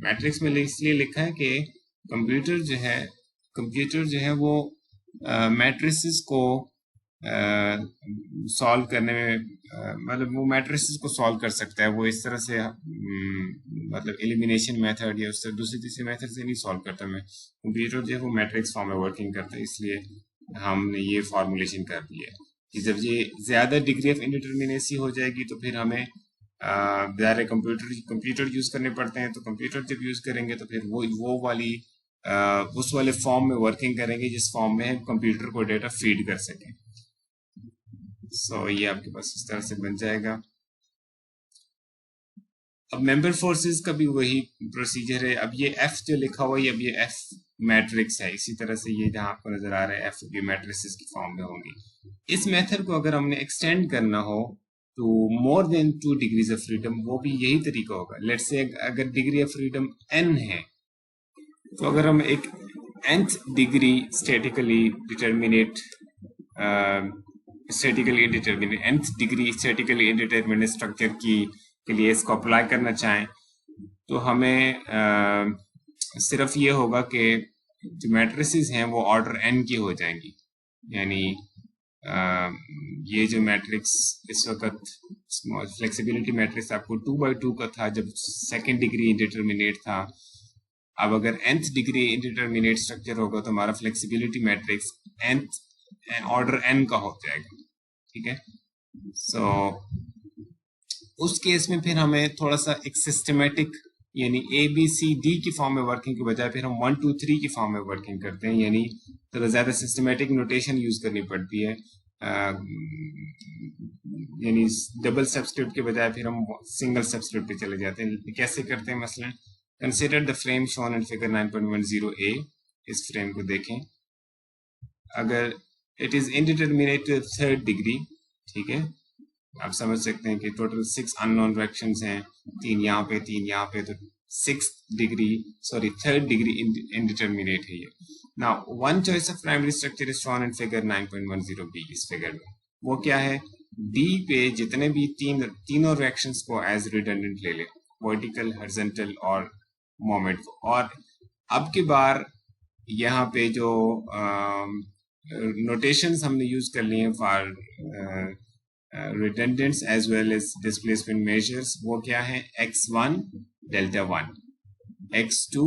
मैट्रिक्स में इसलिए लिखा है कि कंप्यूटर जो है वो मैट्रिसेस को सॉल्व करने में, मतलब वो मैट्रिसेस को सॉल्व कर सकता है। वो इस तरह से मतलब एलिमिनेशन मेथड या उससे दूसरी तीसरी मेथड से नहीं सॉल्व करता। मैं कंप्यूटर जो है वो मैट्रिक्स फॉर्म में वर्किंग करता है, इसलिए हमने ये फॉर्मुलेशन कर दिया है कि जब ये ज्यादा डिग्री ऑफ इंडिटरमिनेसी हो जाएगी तो फिर हमें ज़्यादा कंप्यूटर यूज करने पड़ते हैं। तो कंप्यूटर जब यूज करेंगे तो फिर वो वाली उस वाले फॉर्म में वर्किंग करेंगे जिस फॉर्म में हम कंप्यूटर को डेटा फीड कर सकें। सो ये आपके पास इस तरह से बन जाएगा। अब मेंबर फोर्सेस का भी वही प्रोसीजर है। अब ये एफ जो लिखा हुआ है, अब ये एफ मैट्रिक्स है, इसी तरह से ये जहां आपको नजर आ रहा है एफ भी मैट्रिक्स की फॉर्म में होंगी। इस मेथड को अगर हमने एक्सटेंड करना हो तो more than 2 degrees of freedom, वो भी यही तरीका होगा। लेट्स से अगर डिग्री ऑफ फ्रीडम n है, तो अगर हम एक nth degree statically indeterminate structure के लिए इसको अप्लाई करना चाहें तो हमें सिर्फ ये होगा कि जो मैट्रिसेस हैं वो ऑर्डर n की हो जाएंगी। यानी ये जो मैट्रिक्स इस वक्त फ्लेक्सिबिलिटी मैट्रिक्स आपको 2 by 2 का था जब सेकेंड डिग्री इंडिटरमिनेट था। अब अगर nth डिग्री इंडिटरमिनेट स्ट्रक्चर होगा तो हमारा flexibility matrix nth order n का हो जाएगा, ठीक है। सो उस केस में फिर हमें थोड़ा सा एक सिस्टमेटिक यानी ABCD की फॉर्म में वर्किंग के बजाय फिर हम 1 2 3 की फॉर्म में वर्किंग करते हैं, यानी थोड़ा ज्यादा सिस्टमेटिक नोटेशन यूज करनी पड़ती है। यानी डबल सबस्क्रिप्ट के बजाय फिर हम सिंगल सबस्क्रिप्ट पे चले जाते हैं। कैसे करते हैं? मसलन consider the frame shown in figure 9.10a। इस फ्रेम को देखें, अगर it is indeterminate to third degree, ठीक है, आप समझ सकते हैं कि टोटल 6 अननोन रिएक्शंस हैं, 3 यहाँ पे 3 यहाँ पे, तो 3rd डिग्री इंडिटरमिनेट है ये। Now one choice of primary structure is shown in figure 9.10b। इस फिगर में वो क्या है, डी पे जितने भी तीनों रिएक्शंस को एज रिडंडेंट ले ले, वर्टिकल, हॉरिजॉन्टल और मोमेंट को। और अब की बार यहाँ पे जो नोटेशंस हमने यूज कर लिए हैं for redundants as well as displacement measures, वो क्या है, x1 delta 1, x2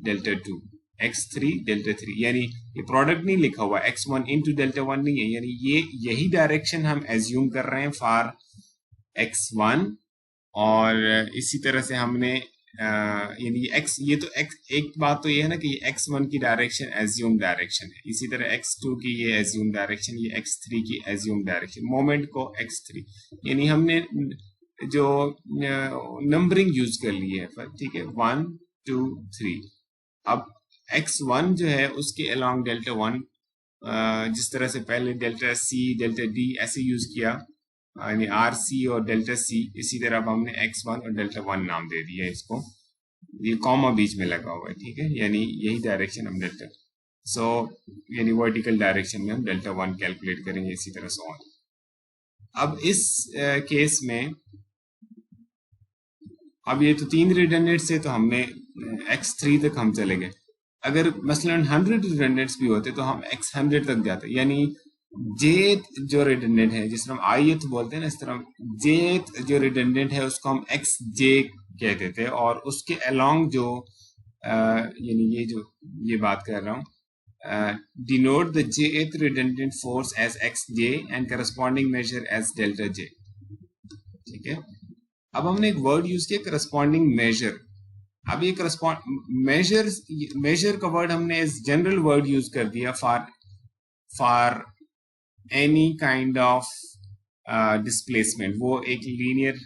delta 2, x3 delta 3। यानी ये प्रोडक्ट नहीं लिखा हुआ, x1 into delta 1 नहीं है, यानी ये यही डायरेक्शन हम एज्यूम कर रहे हैं फॉर x1। और इसी तरह से हमने यानी ये तो एक बात तो ये है ना कि ये x1 की डायरेक्शन एज्यूम डायरेक्शन है, इसी तरह x2 की ये एज्यूम डायरेक्शन, ये x3 की एज्यूम डायरेक्शन, मोमेंट को x3, यानी हमने जो नंबरिंग यूज कर ली है, ठीक है, 1 2 3। अब x1 जो है उसके अलोंग डेल्टा 1, जिस तरह से पहले डेल्टा C डेल्टा D ऐसे यूज किया, यानी RC और डेल्टा C, इसी तरह अब हमने x1 और डेल्टा 1 नाम दे दिया इसको, ये कॉमा बीच में लगा हुआ है, ठीक है, यानी यही डायरेक्शन हम डेल्टा, यानी वर्टिकल डायरेक्शन में हम डेल्टा 1 कैलकुलेट करेंगे, इसी तरह से ऑन। अब इस केस में अब ये तो 3 रिडंडेंट्स है, तो हमने x3 तक हम चले गए। अगर मसलन 100 रिडंडेंट्स भी होते तो हम x100 तक जाते, यानी जेथ जो रिडंडेंट है, जिस तरह हम ith बोलते हैं ना, इस तरह जेथ जो रिडंडेंट है उसको हम xj कहते थे, और उसके अलोंग जो यानी ये बात कर रहा हूँ, denote the jth redundant force as xj and corresponding measure as delta j, ठीक है। अब हमने एक वर्ड यूज किया करस्पॉन्डिंग मेजर। अब ये करस्पॉन्ड मेजर का वर्ड हमने एज जनरल वर्ड यूज कर दिया for any kind of displacement. वो एक लीनियर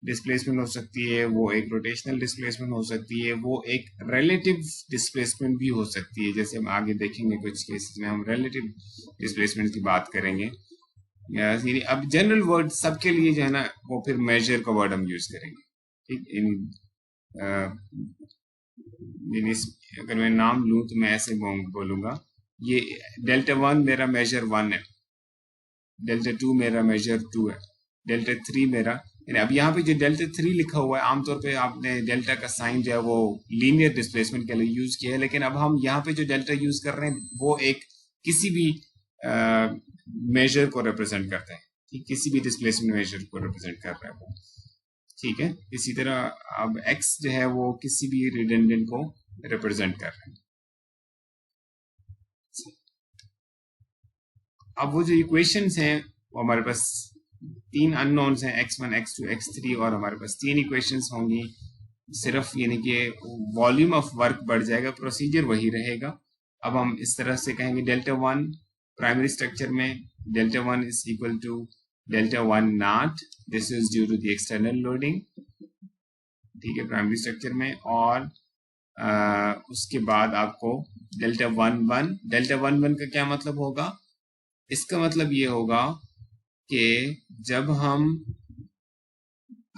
डिस्प्लेसमेंट हो सकती है, वो एक रोटेशनल डिस्प्लेसमेंट हो सकती है, वो एक रिलेटिव डिस्प्लेसमेंट भी हो सकती है, जैसे हम आगे देखेंगे कुछ केसेस में हम रिलेटिव डिस्प्लेसमेंट की बात करेंगे। यानी अब जनरल वर्ड सबके लिए जो है ना, वो फिर मेजर का वर्ड हम यूज करेंगे, ठीक। अगर मैं नाम लूं तो मैं ऐसे बोलूंगा, ये डेल्टा 1 मेरा मेजर 1 है, डेल्टा 2 मेरा मेजर 2 है, डेल्टा 3 मेरा, अब यहाँ पे जो डेल्टा 3 लिखा हुआ है, आमतौर पे आपने डेल्टा का साइन जो है वो लीनियर डिस्प्लेसमेंट के लिए यूज किया है, लेकिन अब हम यहाँ पे जो डेल्टा यूज कर रहे हैं वो एक किसी भी मेजर को रिप्रेजेंट करता है, ठीक, किसी भी डिस्प्लेसमेंट मेजर को रिप्रेजेंट कर रहा है वो, ठीक है। इसी तरह अब x जो है वो किसी भी रिडंडेंट को रिप्रेजेंट कर रहा है। अब वो जो इक्वेशंस हैं वो हमारे पास 3 अननोन्स हैं, x1 x2 x3, और हमारे पास 3 इक्वेशंस होंगी, सिर्फ यानी कि वॉल्यूम ऑफ वर्क बढ़ जाएगा, प्रोसीजर वही रहेगा। अब हम इस तरह से कहेंगे डेल्टा 1 प्राइमरी स्ट्रक्चर में delta 1 is equal to delta 1 not, this is due to the external loading, ठीक है, प्राइमरी स्ट्रक्चर में। और उसके बाद आपको डेल्टा 1 1 का क्या मतलब होगा, इसका मतलब ये होगा कि जब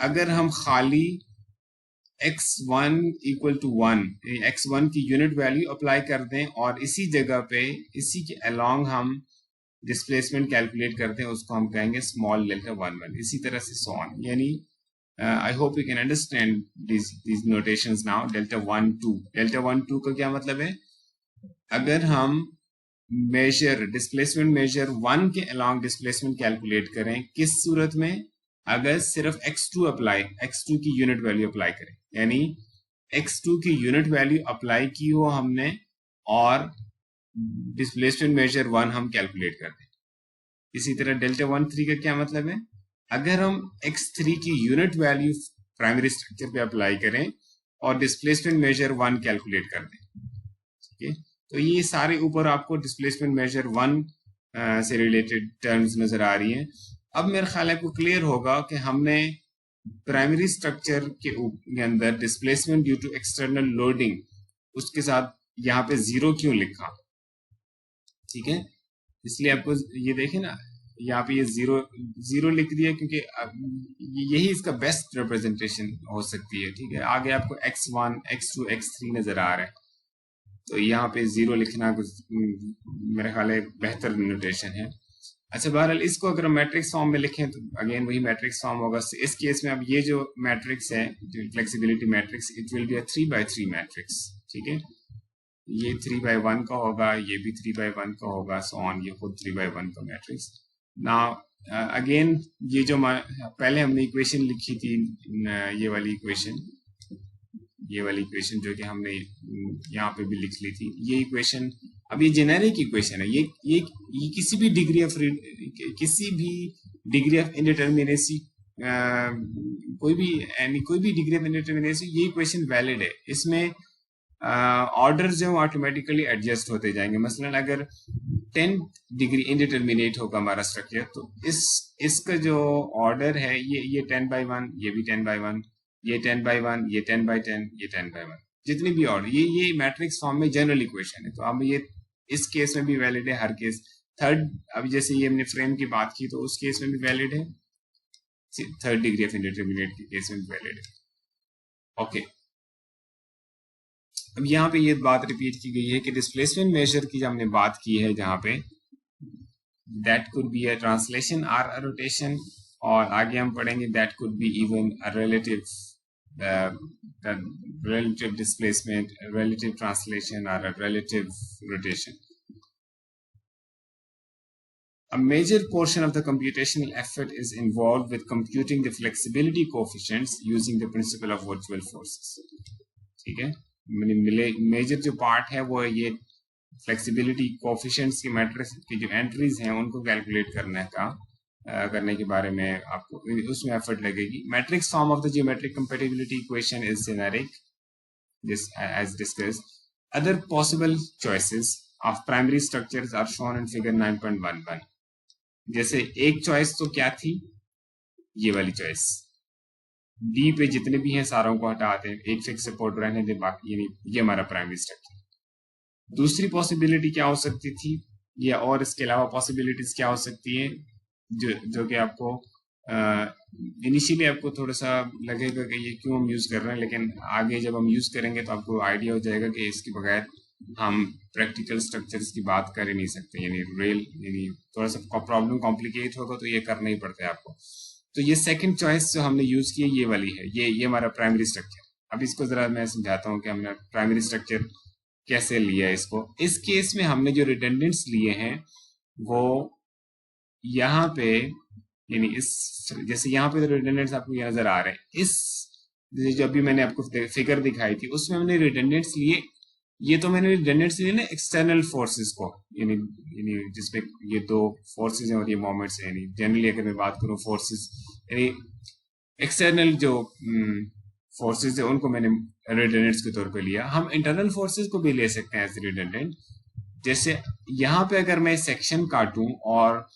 अगर हम खाली x1 इक्वल टू 1, x1 की यूनिट वैल्यू अप्लाई कर दें और इसी जगह पे इसी के अलोंग हम डिस्प्लेसमेंट कैलकुलेट करते हैं, उसको हम कहेंगे स्मॉल डेल्टा 1 इसी तरह से सो ऑन। यानी आई hope you can understand these notations now। Delta 1 2 का क्या मतलब है, अगर हम मेजर डिस्प्लेसमेंट मेजर 1 के अलोंग डिस्प्लेसमेंट कैलकुलेट करें, किस सूरत में? अगर सिर्फ x2 अप्लाई, x2 की यूनिट वैल्यू अप्लाई करें, यानी x2 की यूनिट वैल्यू अप्लाई की हो हमने और डिस्प्लेसमेंट मेजर 1 हम कैलकुलेट कर दें। इसी तरह डेल्टा 1 3 का क्या मतलब है? अगर हम x3 की यूनिट वैल्यू प्राइमरी स्ट्रक्चर पे अप्लाई करें और डिस्प्लेसमेंट मेजर 1 कैलकुलेट कर दें, ठीक है? तो ये सारे ऊपर आपको डिस्प्लेसमेंट मेजर 1 से रिलेटेड टर्म्स नजर आ रही हैं। अब मेरा ख्याल है आपको क्लियर होगा कि हमने प्राइमरी स्ट्रक्चर के अंदर displacement due to external loading उसके साथ यहाँ पे 0 क्यों लिखा, ठीक है? इसलिए आपको ये देखें ना, यहाँ पे ये जीरो लिख दिया क्योंकि यही इसका बेस्ट रिप्रेजेंटेशन हो सकती है, ठीक है? आगे आपको x1 x2 x3 नजर आ रहा है, तो यहाँ पे 0 लिखना मेरा ख्याल है बेहतर नोटेशन है। अच्छा, बहरहाल इसको अगर हम मैट्रिक्स फॉर्म में लिखें तो अगेन वही मैट्रिक्स फॉर्म होगा। इस केस में अब ये जो मैट्रिक्स है, जो flexibility matrix, it will be a 3x3 matrix, ठीक है? ये 3x1 का होगा, ये भी 3x1 का होगा, सो ऑन, ये खुद 3x1 का मैट्रिक्स। नाउ अगेन ये जो पहले हमने इक्वेशन लिखी थी, ये वाली इक्वेशन जो कि हमने यहाँ पे भी लिख ली थी, ये इक्वेशन अब ये जेनेरिक इक्वेशन है, ये किसी भी डिग्री ऑफ इंडिटरमिनेसी, कोई भी डिग्री ऑफ इंडिटरमिनेसी, ये इक्वेशन वैलिड है। इसमें ऑर्डर जो ऑटोमेटिकली एडजस्ट होते जाएंगे। मसलन अगर 10 डिग्री इंडिटरमिनेट होगा हमारा स्ट्रक्चर, तो इसका जो ऑर्डर है ये 10x1, ये भी 10x1, ये 10x1, ये 10x10, ये 10x1, जितनी भी ऑर्डर, ये मैट्रिक्स फॉर्म में जनरल इक्वेशन है। तो अब ये इस केस में भी वैलिड है, हर केस थर्ड, अब जैसे ये हमने फ्रेम की बात की तो उस केस में भी वैलिड है, थर्ड डिग्री ऑफ इंडिटरमिनेट के केस में भी वैलिड है। ओके, अब यहाँ पे ये बात रिपीट की गई है कि डिस्प्लेसमेंट मेजर की हमने बात की है, जहाँ पे that could be a translation और अ रोटेशन, और आगे हम पढ़ेंगे that could be even a relative displacement, a relative translation, or a relative rotation. A major portion of the computational effort is involved with computing the flexibility coefficients using the principle of virtual forces. ठीक है, major जो part है वो ये flexibility coefficients की matrix की जो entries हैं उनको कैलकुलेट करने के बारे में आपको उसमें एफर्ट लगेगी। Matrix form of the geometric compatibility equation is generic, this as discussed. Other possible choices of primary structures are shown in figure 9.11. जैसे एक चॉइस तो क्या थी, ये वाली चॉइस, डी पे जितने भी हैं सारों को हटाते हैं, एक फिक्स सपोर्ट रहने दे, बाकी यानी ये हमारा प्राइमरी स्ट्रक्चर। दूसरी पॉसिबिलिटी क्या हो सकती थी, या और इसके अलावा पॉसिबिलिटीज क्या हो सकती है, जो कि आपको इनिशियली आपको थोड़ा सा लगेगा कि ये क्यों हम यूज कर रहे हैं, लेकिन आगे जब हम यूज करेंगे तो आपको आइडिया हो जाएगा कि इसके बगैर हम प्रैक्टिकल स्ट्रक्चर्स की बात कर ही नहीं सकते, यानी थोड़ा सा प्रॉब्लम कॉम्प्लिकेट होगा तो ये करना ही पड़ता है आपको। तो ये सेकंड चॉइस जो हमने यूज की है ये वाली है, ये हमारा प्राइमरी स्ट्रक्चर। अब इसको जरा मैं समझाता हूँ कि हमने प्राइमरी स्ट्रक्चर कैसे लिया है इसको। इस केस में हमने जो रिडंडेंट्स लिए हैं वो यहाँ पे, यानी इस जैसे यहाँ पे रिडंडेंट्स आपको ये नजर आ रहे हैं, इस जो अभी मैंने आपको फिगर दिखाई थी उसमें हमने रिडंडेंट्स लिए। ये तो मैंने रिडंडेंट्स लिए ना एक्सटर्नल फोर्सेस को, यानी जिसमें ये दो फोर्सेस हैं और ये मोमेंट्स हैं। यानी जनरली अगर मैं बात करूँ फोर्सेस, यानी एक्सटर्नल जो फोर्सेस है उनको मैंने रिडंडेंट्स के तौर पे लिया। हम इंटरनल फोर्सेस को भी ले सकते हैं एज रिडंडेंट। जैसे यहाँ पे अगर मैं सेक्शन काटूं और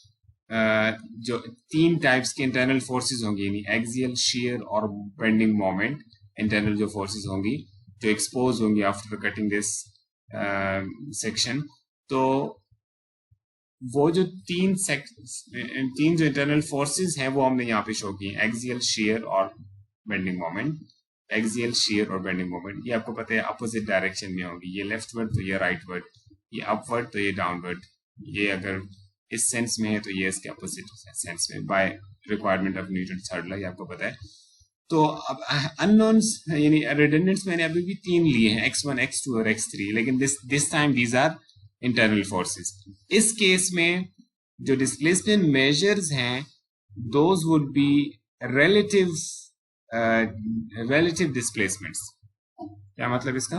जो 3 टाइप्स के इंटरनल फोर्सेस होंगी, यानी एक्सियल, शियर और बेंडिंग मोमेंट, इंटरनल जो फोर्सेस होंगी जो एक्सपोज होंगी आफ्टर कटिंग दिस सेक्शन, तो वो जो तीन जो इंटरनल फोर्सेस हैं वो हमने यहाँ पे शो किए, एक्सियल, शियर और बेंडिंग मोमेंट। एक्सियल, शियर और बेंडिंग मोमेंट ये आपको पता है अपोजिट डायरेक्शन में होगी, ये लेफ्टवर्ड तो ये राइटवर्ड, ये अपवर्ड तो ये डाउनवर्ड, ये अगर इस सेंस में है तो ये इसके अपोजिट सेंस में, by requirement of Newton third law, ये आपको पता है। तो अब अननोन्स यानी रिडंडेंट्स मैंने अभी भी 3 लिए हैं, x1, x2 और x3, लेकिन this time these are internal forces. इस केस में जो डिस्प्लेसमेंट मेजर्स हैं those would be relative displacements. क्या मतलब इसका?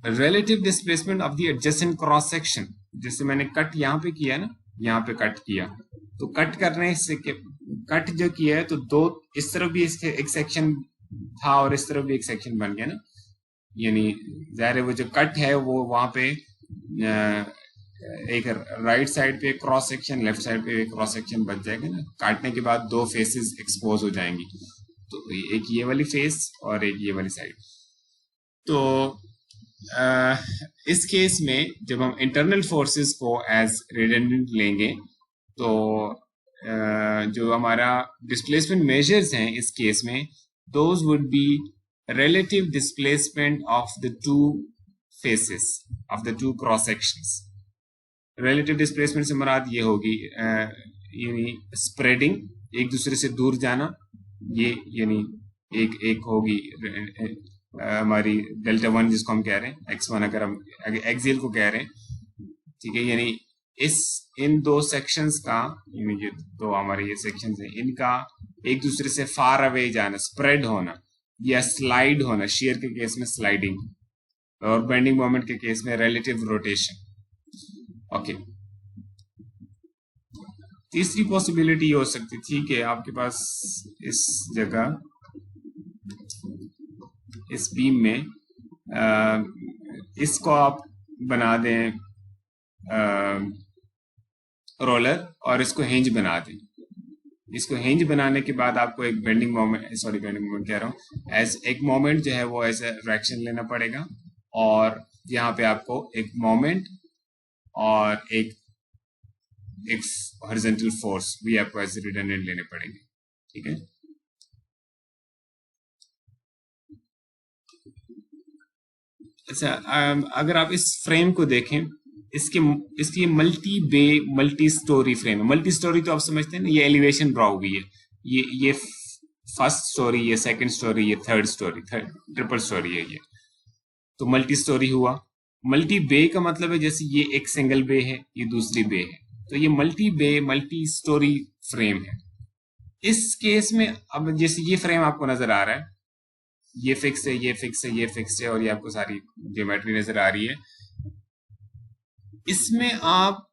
Relative displacement of the adjacent cross section. जैसे मैंने कट यहाँ पे किया ना, यहाँ पे कट किया, तो कट करने से कट जो किया है तो दो इस तरफ भी इसके एक सेक्शन था और इस तरफ भी एक सेक्शन बन गया ना, यानी जाहिर है वो जो कट है वो वहां पे एक राइट साइड पे क्रॉस सेक्शन, लेफ्ट साइड पे एक क्रॉस सेक्शन बच जाएगा ना। काटने के बाद दो फेसेस एक्सपोज हो जाएंगी, तो एक ये वाली फेस और एक ये वाली साइड। तो इस केस में जब हम इंटरनल फोर्सेस को एज रिडंडेंट लेंगे तो जो हमारा डिस्प्लेसमेंट मेजर्स हैं इस केस में those would B relative displacement of the two faces of the two cross sections। relative displacement से मुराद ये होगी यानी स्प्रेडिंग, एक दूसरे से दूर जाना, ये यानी एक होगी हमारी डेल्टा वन जिसको हम कह रहे हैं x1, अगर हम एक्सियल को कह रहे हैं, ठीक है, यानी इन दो सेक्शंस का, यानी ये दो हमारे ये सेक्शंस हैं, इनका एक दूसरे से फार अवे जाना, स्प्रेड होना या स्लाइड होना, शेयर के केस में स्लाइडिंग और बेंडिंग मोमेंट के केस में रिलेटिव रोटेशन। ओके, तीसरी पॉसिबिलिटी ये हो सकती थी कि आपके पास इस जगह इस बीम में इसको आप बना दें रोलर और इसको हिंज बना दें। इसको हिंज बनाने के बाद आपको एक बेंडिंग मोमेंट, बेंडिंग मोमेंट कह रहा हूँ, एज एक मोमेंट जो है वो एज ए रिएक्शन लेना पड़ेगा और यहाँ पे आपको एक मोमेंट और एक हॉरिजॉन्टल फोर्स भी आपको एज रिडंडेंट लेने पड़ेंगे। ठीक है, अच्छा, अगर आप इस फ्रेम को देखें, इसकी मल्टी स्टोरी फ्रेम है। मल्टी स्टोरी तो आप समझते हैं ना, ये एलिवेशन ड्रॉ हुई है, ये फर्स्ट स्टोरी, ये सेकंड स्टोरी, ये थर्ड स्टोरी, ट्रिपल स्टोरी है ये, तो मल्टी स्टोरी हुआ। मल्टी बे का मतलब है जैसे ये एक सिंगल बे है, ये दूसरी बे है, तो ये मल्टी बे मल्टी स्टोरी फ्रेम है। इस केस में अब जैसे ये फ्रेम आपको नजर आ रहा है, ये फिक्स है, ये फिक्स है, ये फिक्स है और ये आपको सारी ज्योमेट्री नजर आ रही है। इसमें आप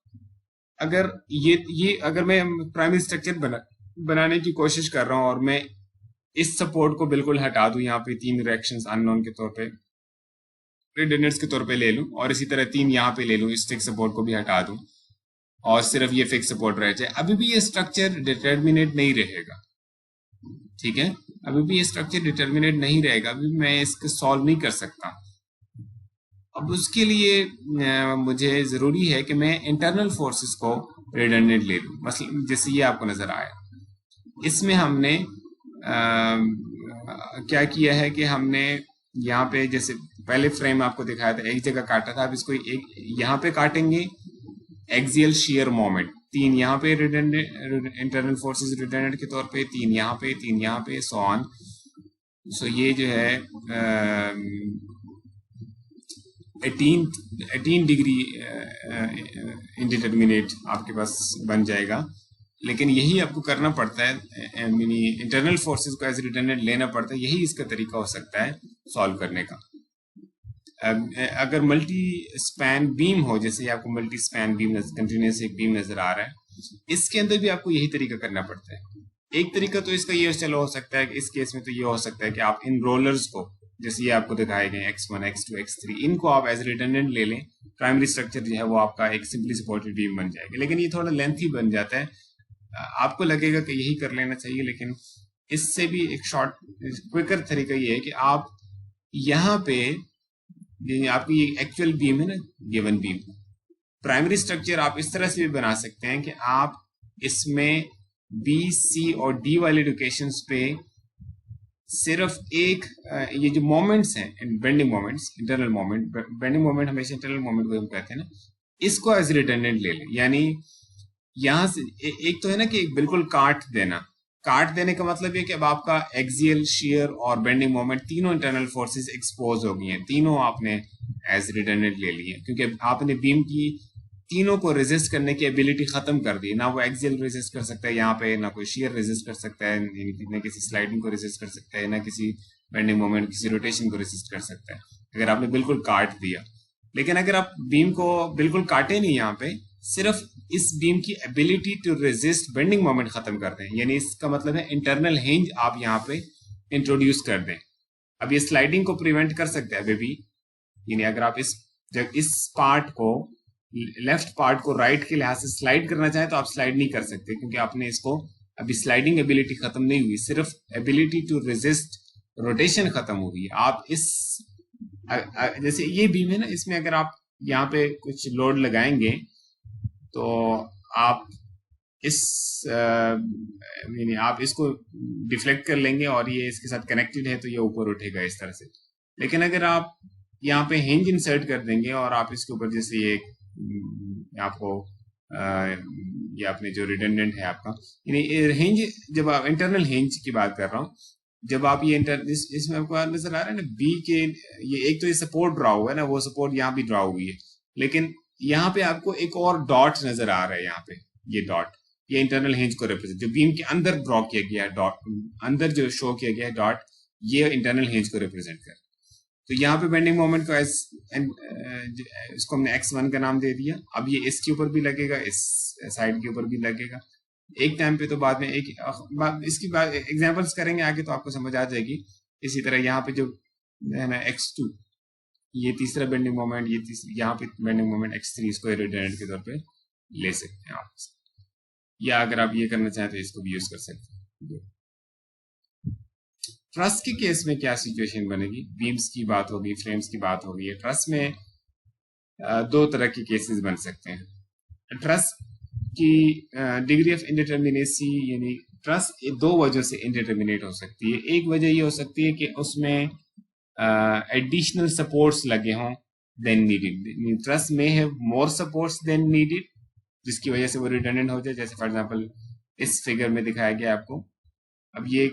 अगर ये अगर मैं प्राइमरी स्ट्रक्चर बनाने की कोशिश कर रहा हूं और मैं इस सपोर्ट को बिल्कुल हटा दूं, यहाँ पे तीन रिएक्शंस अननोन के तौर पे रिडंडेंट्स के तौर पे ले लूं और इसी तरह तीन यहाँ पे ले लूं, इस फिक्स सपोर्ट को भी हटा दूं और सिर्फ ये फिक्स सपोर्ट रह जाए, अभी भी ये स्ट्रक्चर डिटर्मिनेट नहीं रहेगा। ठीक है, अभी भी ये स्ट्रक्चर डिटर्मिनेट नहीं रहेगा, अभी भी मैं इसको सॉल्व नहीं कर सकता। अब उसके लिए मुझे जरूरी है कि मैं इंटरनल फोर्सेस को रिडंडेंट ले लूं। मसलन जैसे ये आपको नजर आया, इसमें हमने क्या किया है कि हमने यहाँ पे जैसे पहले फ्रेम आपको दिखाया था, एक जगह काटा था, अब इसको एक यहाँ पे काटेंगे, एक्सियल शियर मोमेंट, तीन यहाँ पे रिडंडेंट इंटरनल फोर्सेस रिडंडेंट के तौर पे, तीन यहाँ पे, तीन यहाँ पे, सो ऑन। सो ये जो है 18 डिग्री इंडिटरमिनेट आपके पास बन जाएगा। लेकिन यही आपको करना पड़ता है, इंटरनल फोर्सेस को एज रिडंडेंट लेना पड़ता है, यही इसका तरीका हो सकता है सॉल्व करने का। अगर मल्टी स्पैन बीम हो, जैसे आपको मल्टी स्पैन बीम कंटिन्यूस एक बीम नजर आ रहा है, इसके अंदर भी आपको यही तरीका करना पड़ता है। एक तरीका तो इसका ये चलो हो सकता है कि इस केस में तो ये हो सकता है कि आप इन रोलर्स को, जैसे ये आपको दिखाए गए x1, x2, x3, इनको आप एज रिडंडेंट ले लें, प्राइमरी स्ट्रक्चर जो है वो आपका एक सिंपली सपोर्टेड बीम बन जाएगा। लेकिन ये थोड़ा लेंथी बन जाता है, आपको लगेगा कि यही कर लेना चाहिए, लेकिन इससे भी एक शॉर्ट क्विकर तरीका ये है कि आप यहाँ पे आपकी ये एक्चुअल बीम है ना, गिवन बीम, प्राइमरी स्ट्रक्चर आप इस तरह से भी बना सकते हैं कि आप इसमें बी, सी और डी वाले लोकेशंस पे सिर्फ एक ये जो मोमेंट्स हैं, bending moments, internal moment, bending moment हमेशा इंटरनल मोमेंट को हम कहते हैं ना, इसको एज रिडंडेंट ले लें। यानी यहां से एक तो है ना कि बिल्कुल काट देने का मतलब ये कि अब आपका एक्सियल, शियर और बेंडिंग मोमेंट तीनों इंटरनल फोर्सेस एक्सपोज हो गई हैं, तीनों आपने एज रिडंडेंट ले ली है, क्योंकि आपने बीम की तीनों को रेजिस्ट करने की एबिलिटी खत्म कर दी। ना वो एक्सियल रेजिस्ट कर सकता है यहाँ पे, ना कोई शेयर रेजिस्ट कर सकता है, ना किसी स्लाइडिंग को रेजिस्ट कर सकता है, ना किसी बेंडिंग मोमेंट, किसी रोटेशन को रेजिस्ट कर सकता है अगर आपने बिल्कुल काट दिया। लेकिन अगर आप बीम को बिल्कुल काटे नहीं, यहाँ पे सिर्फ इस बीम की ability to resist bending moment खत्म कर दें, यानी इसका मतलब है इंटरनल हिंज आप यहाँ पे इंट्रोड्यूस कर दें। अब ये स्लाइडिंग को प्रिवेंट कर सकते हैं अभी भी, यानी अगर आप इस पार्ट को, लेफ्ट पार्ट को राइट के लिहाज से स्लाइड करना चाहें तो आप स्लाइड नहीं कर सकते, क्योंकि आपने इसको अभी स्लाइडिंग एबिलिटी खत्म नहीं हुई, सिर्फ एबिलिटी टू रेजिस्ट रोटेशन खत्म हो गई। आप इस जैसे ये बीम है ना, इसमें अगर आप यहाँ पे कुछ लोड लगाएंगे तो आप यानी आप इसको डिफ्लेक्ट कर लेंगे और ये इसके साथ कनेक्टेड है तो ये ऊपर उठेगा इस तरह से। लेकिन अगर आप यहाँ पे हिंज इंसर्ट कर देंगे और आप इसके ऊपर जैसे ये आपको ये अपने जो रिडंडेंट है आपका, यानी हिंज, जब आप इंटरनल हिंज की बात कर रहा हूँ, जब आप ये इसमें आपको नजर आ रहा है ना बी के, ये एक तो ये सपोर्ट ड्रा हुआ है ना, वो सपोर्ट यहाँ भी ड्रा हुई है, लेकिन यहाँ पे आपको एक और डॉट नजर आ रहा है, यहाँ पे ये डॉट, ये इंटरनल हिंज को रिप्रेजेंट, जो बीम के अंदर ड्रॉ किया गया है डॉट, अंदर जो शो किया गया है डॉट, ये इंटरनल हिंज को रिप्रेजेंट कर। तो यहाँ पे बेंडिंग मोमेंट को इसको हमने x1 का नाम दे दिया। अब ये इसके ऊपर भी लगेगा, इस साइड के ऊपर भी लगेगा एक टाइम पे, तो बाद में इसकी बात एग्जांपल्स करेंगे आगे तो आपको समझ आ जाएगी। इसी तरह यहाँ पे जो है ना x2, ये तीसरा बेंडिंग मोमेंट, ये यहाँ पे बेंडिंग मोमेंट x3, इसको रिडंडेंट के तौर पे ले सकते हैं आप, या अगर आप ये करना चाहें तो इसको भी यूज कर सकते हैं। ट्रस के केस में क्या सिचुएशन बनेगी? बीम्स की बात होगी, फ्रेम्स की बात होगी। ट्रस में दो तरह के केसेस बन सकते हैं। ट्रस की डिग्री ऑफ इंडिटरमिनेसी, यानी ट्रस दो वजह से इंडिटरमिनेट हो सकती है। एक वजह ये हो सकती है कि उसमें एडिशनल सपोर्ट्स लगे हों देन नीडेड, ट्रस में है मोर सपोर्ट्स देन नीडेड, जिसकी वजह से वो रिडंडेंट हो जाए। जैसे फॉर एग्जांपल इस फिगर में दिखाया गया आपको, अब ये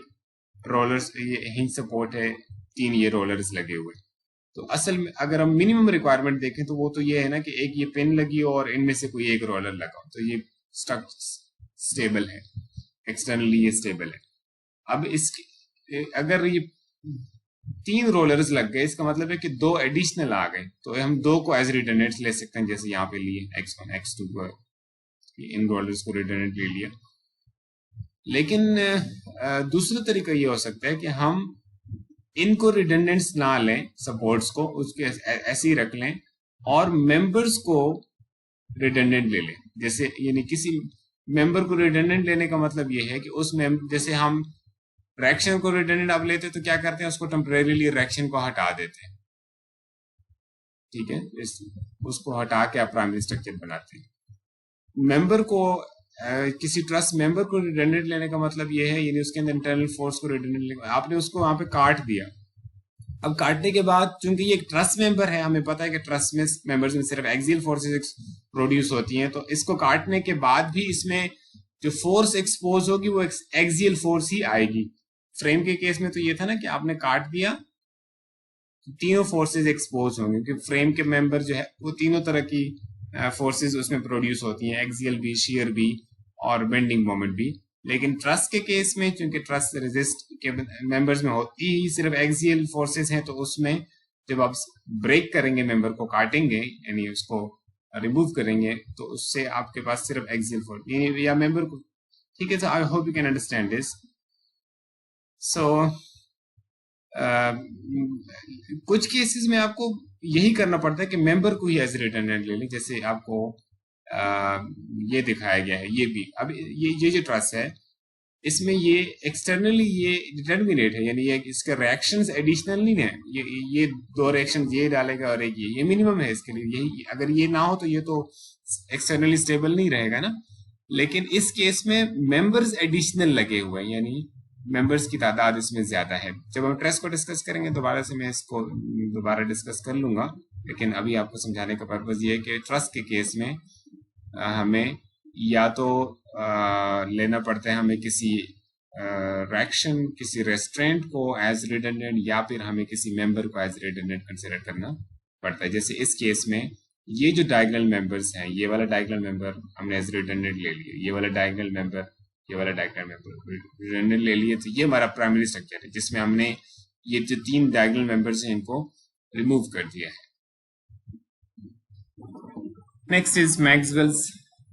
रोलर्स, ये हिंज सपोर्ट है, 3 ये रोलर्स लगे हुए। तो असल में अगर हम मिनिमम रिक्वायरमेंट देखें तो वो तो ये है ना कि एक ये पिन लगी हो और इनमें से कोई एक रोलर लगा हो, तो ये स्टक स्टेबल है, एक्सटर्नली ये स्टेबल है। अब इसके अगर ये 3 रोलर्स लग गए, इसका मतलब है कि 2 एडिशनल आ गए, तो हम 2 को एज रिडंडेंट ले सकते हैं, जैसे यहाँ पे लिए x1 x2 को, इन रोलर्स को रिडंडेंट ले लिया। लेकिन दूसरा तरीका ये हो सकता है कि हम इनको रिडंडेंट्स ना लें, सपोर्ट्स को उसके ऐसे ही रख लें और मेंबर्स को रिडंडेंट ले लें। जैसे यानी किसी मेंबर को रिडंडेंट लेने का मतलब ये है कि उस जैसे हम रिएक्शन को रिडंडेंट अब लेते हैं तो क्या करते हैं, उसको टेम्परेरीली रिएक्शन को हटा देते हैं, ठीक है, उसको हटा के आप प्राइमरी स्ट्रक्चर बनाते हैं। मेंबर को किसी ट्रस्ट मेंबर को रिडंडेंट लेने का मतलब ये है, यानी उसके अंदर इंटरनल फोर्स को रिडंडेंट लेने, आपने उसको वहां पे काट दिया। अब काटने के बाद चूंकि ये एक ट्रस्ट मेंबर है, हमें पता है कि ट्रस्ट में मेंबर्स में सिर्फ एक्सियल फोर्सेस प्रोड्यूस होती हैं, तो इसको काटने के बाद भी इसमें जो फोर्स एक्सपोज होगी वो एक्सियल फोर्स ही आएगी। फ्रेम के केस में तो ये था ना कि आपने काट दिया, तीनों फोर्सेस एक्सपोज होंगे, क्योंकि फ्रेम के मेंबर जो है वो तीनों तरह की फोर्सेस उसमें प्रोड्यूस होती हैं, एक्सियल भी, शियर भी और बेंडिंग मोमेंट भी। लेकिन ट्रस के केस में चूंकि ट्रस रेजिस्ट के मेंबर्स में होती ही सिर्फ एक्सियल फोर्सेस हैं, तो उसमें जब आप ब्रेक करेंगे, मेंबर को काटेंगे यानी उसको रिमूव करेंगे, तो उससे आपके पास सिर्फ एक्सियल फोर्स या मेंबर को, ठीक है। So I hope you can understand this. So कुछ केसेस में आपको यही करना पड़ता है कि मेंबर को ही एज रिडंडेंट ले लें, जैसे आपको ये दिखाया गया है, ये भी। अब ये जो ट्रस है इसमें ये एक्सटर्नली ये डिटर्मिनेट है, यानी ये इसके रिएक्शंस एडिशनल नहीं है, ये 2 रिएक्शन ये डालेगा और एक ये मिनिमम है इसके लिए। यही अगर ये ना हो तो ये तो एक्सटर्नली स्टेबल नहीं रहेगा ना। लेकिन इस केस में मेंबर्स एडिशनल लगे हुए हैं, यानी मेंबर्स की तादाद इसमें ज्यादा है। जब हम ट्रस को डिस्कस करेंगे दोबारा से मैं इसको दोबारा डिस्कस कर लूंगा, लेकिन अभी आपको समझाने का पर्पज ये है कि ट्रस के केस में हमें या तो लेना पड़ता है हमें किसी रिएक्शन, किसी रेस्ट्रेंट को एज रिडंडेंट, या फिर हमें किसी मेंबर को एज रिडंडेंट कंसिडर करना पड़ता है। जैसे इस केस में ये जो डायगोनल मेंबर्स हैं, ये वाला डायगोनल मेंबर हमने एज रिडंडेंट ले लिया, ये वाला डायगोनल मेंबर, ये वाला डायगोनल मेंबर रिडंडेंट ले लिए, तो ये हमारा प्राइमरी स्ट्रक्चर है जिसमें हमने ये जो 3 डायगोनल मेंबर्स हैं इनको रिमूव कर दिया है। Next is